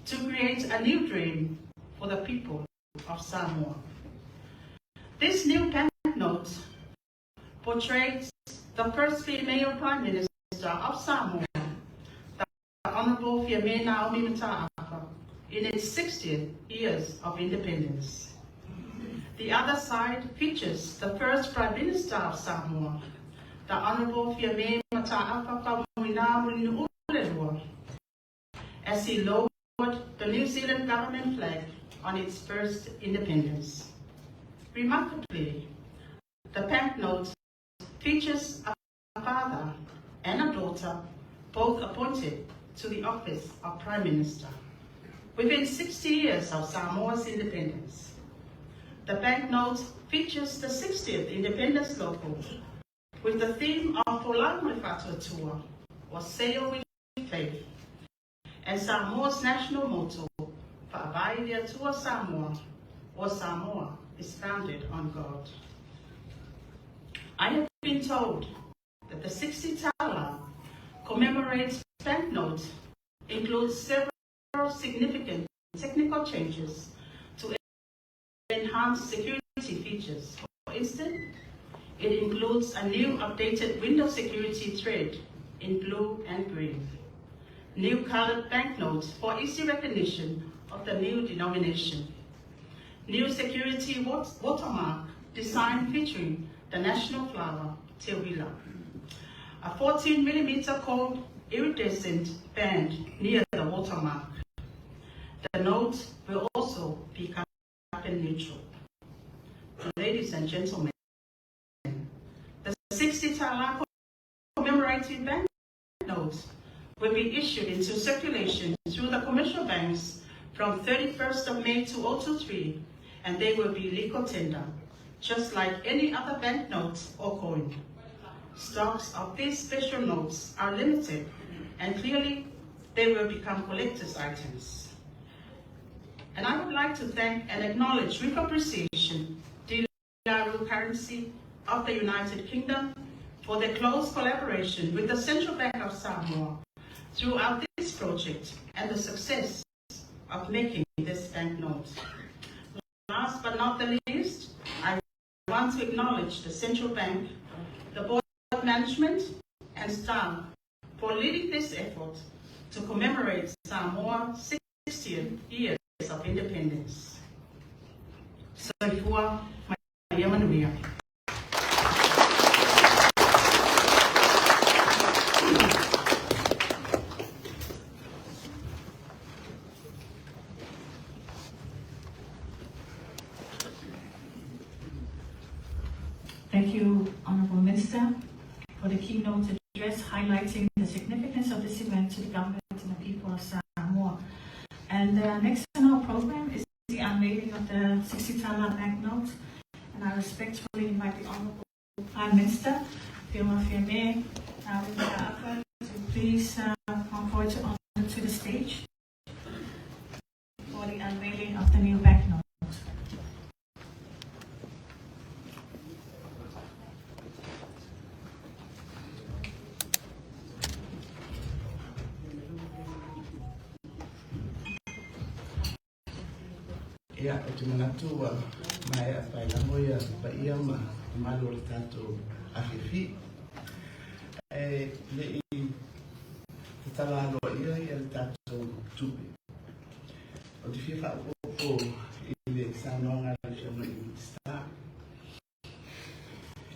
to create a new dream for the people of Samoa. This new banknote portrays the first female Prime Minister of Samoa, the Honourable Naomi Mata'afa, in its 60th years of independence. The other side features the first Prime Minister of Samoa, the Honourable Mata'afa as he lowered the New Zealand government flag on its first independence. Remarkably, the banknote features a father and a daughter, both appointed to the office of Prime Minister, within 60 years of Samoa's independence. The banknote features the 60th Independence Logo, with the theme of Tour, or Sail with Faith, and Samoa's national motto, FAAILOA Samoa, or Samoa is founded on God. I have been told that the 60-tala commemorates banknote includes several significant technical changes to enhance security features. For instance, it includes a new updated window security thread in blue and green, new colored banknotes for easy recognition of the new denomination, new security watermark design featuring the national flower, Te Wila, a 14mm cold iridescent band near the watermark. The note will also be and neutral. Ladies and gentlemen, the 60-tala commemorative banknotes will be issued into circulation through the commercial banks from 31st of May 2023, and they will be legal tender, just like any other banknotes or coin. Stocks of these special notes are limited, and clearly they will become collector's items. And I would like to thank and acknowledge with appreciation the currency of the United Kingdom for their close collaboration with the Central Bank of Samoa throughout this project and the success of making this banknote. Last but not the least, I want to acknowledge the Central Bank, the Board of Management and staff for leading this effort to commemorate Samoa's 60th years of independence. Soifua Manuia. Thank you, Honourable Minister, for the keynote address highlighting the significance of this event to the government and the people of Samoa. And next in our program is the unveiling of the 60-tala banknote. And I respectfully invite the Honourable Prime Minister, FAAMANATU, to please come forward to the stage for the unveiling of the new banknote. Ya, TUTOATASI mai FAAILOA ALOAIAINA MALO tato afifi. Le TALA-Aso tato TUPE. O te fifa o ile Sanoa i sta.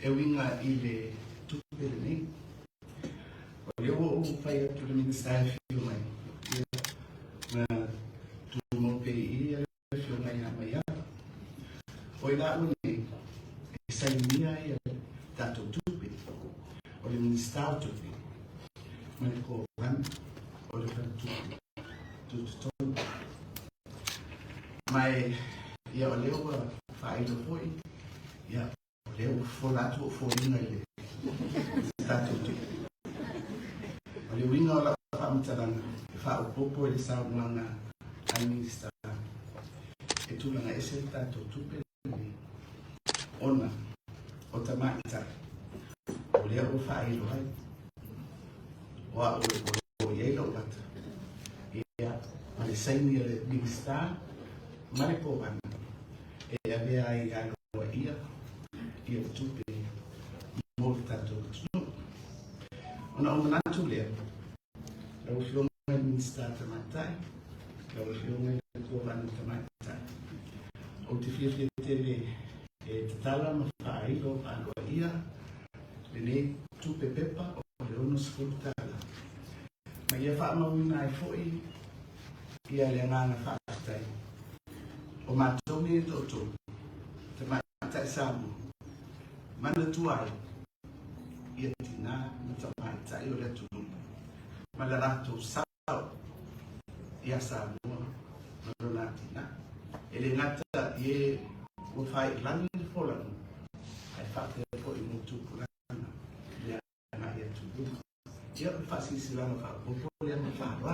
E winga ile TUPE ni. O le o pai atu le minister fiu mai. Na tu mo pe Oi la uni sainia ia tato TUPE o le minister TUPE mai ko ran o le TUPE tutu mai ia o leo FAAILOA foi ia o leo folatu foi ngai tato TUPE o le winga o la FAAMANATU fa o popo le saunga ai minister e tulanga ese tato TUPE ona o tamaita o lea o FAAILOA o ielo bata ia ma le saini le big star ma le kovana e avea ai aloa ia TUPE mo tato tunu ona o manatu lea lau fionga le minister tamaitai lau fionga le kovana tamaitai o te fia tele e tala ma FAAILOA ALOAIAINA le TUPE pepa o le ono 60-tala ma ia whaamawina ai foi ia le ngana whaatai o mātongi e toto te mātai Samoa mana tuai ia tina ma ta mātai o le tunu ma le rato sao ia Samoa ma lona tina e le ngata ie o fai lani le fola ai fate foi mo tupulana ia na ia tupu ia fasi silama fa popo ia ma fa wa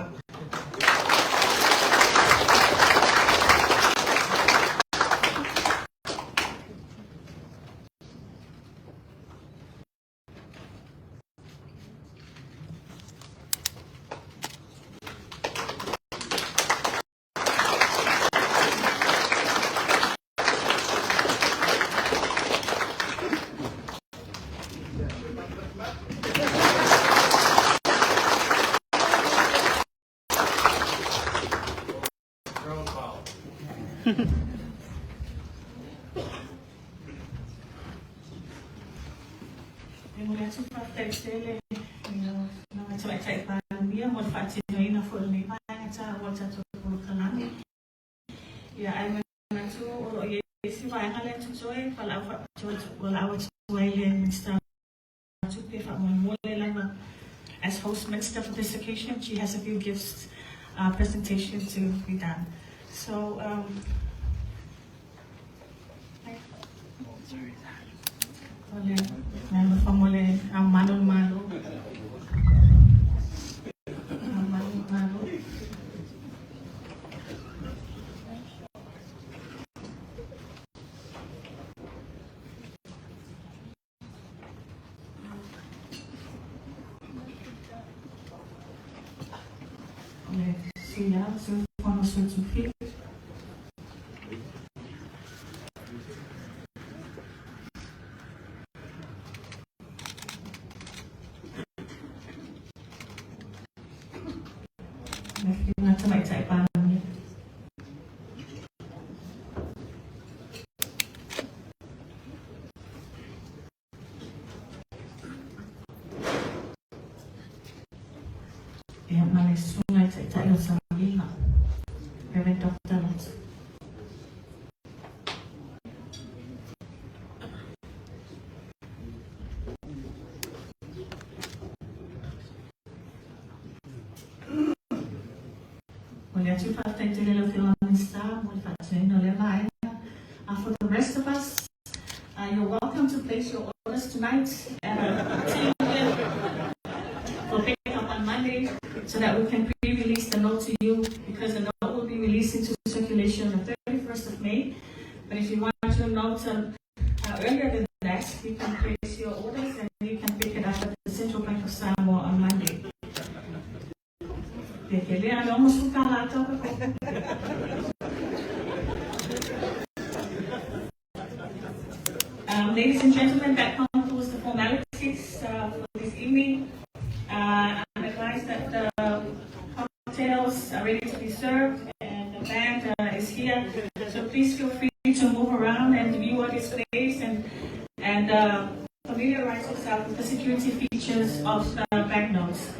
Ringrazio Fratelli Stelle, non è cioè la mia, ma faccio in fuori nei panni, c'è una volta tutto il canale. Ya, ai manatu o Vaingale to join, while our Minister TUPE FOU as host minister for this occasion. She has a few gifts presentation to be done. So, MALO. Siya, so kung susufi. Nggak cai pahamnya. Ya, malis sungai cai yang sama. Reverend Dr. For the rest of us, you're welcome to place your orders tonight for pickup on Monday so that we can pre-release the note to you, because the note will be released into circulation on the 31st of May. But if you want your note earlier than that, you can place your orders and you can pick it up at the Central Bank of Samoa on Monday. Ladies and gentlemen, that concludes the formalities for this evening. I'm advised that the cocktails are ready to be served and the band is here. So please feel free to move around and view what is placed and familiarize yourself with the security features of the banknotes.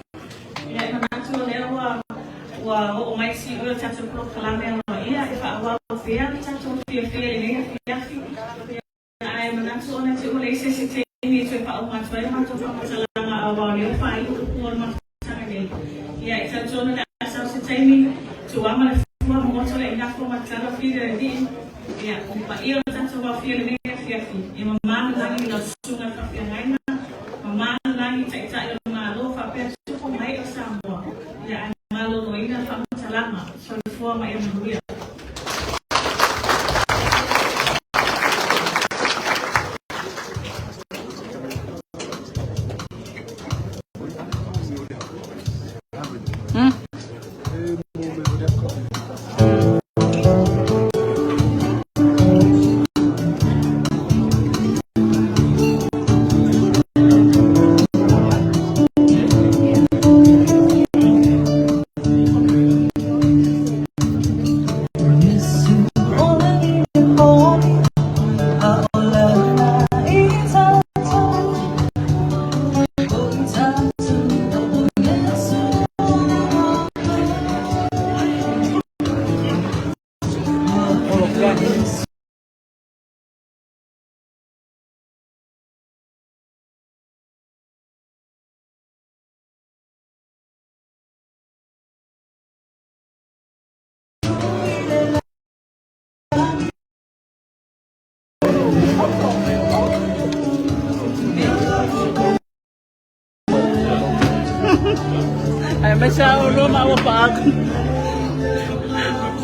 Masya Allah mau pak.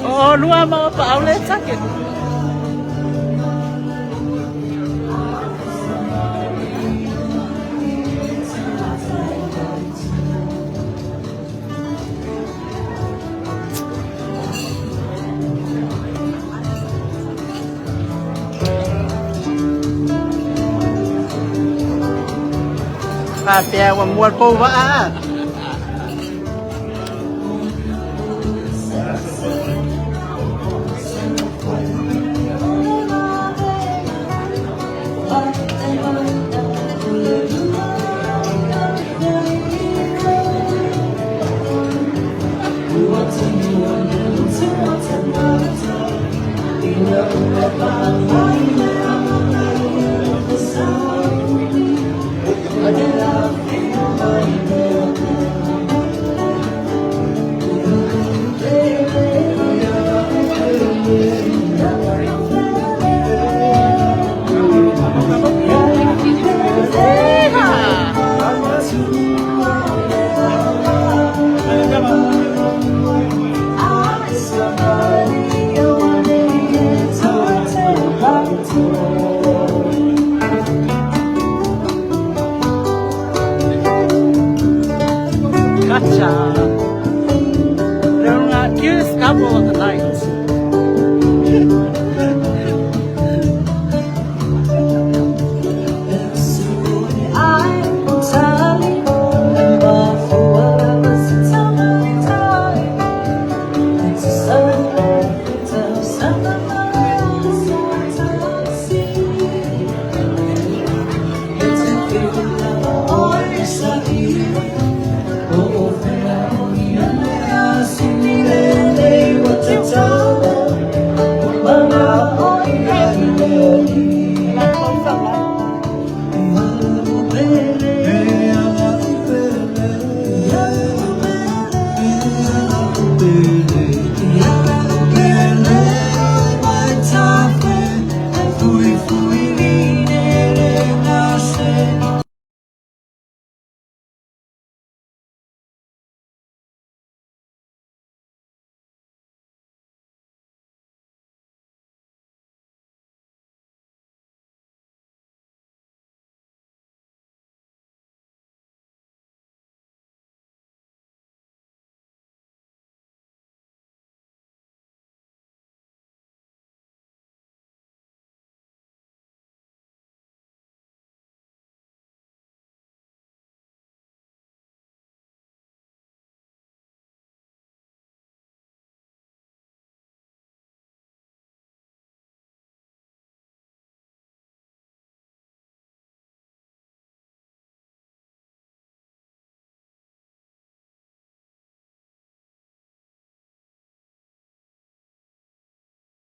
Oh, lu mau pak oleh sakit. Biar membuat perubahan. You know that my cutest couple of the night.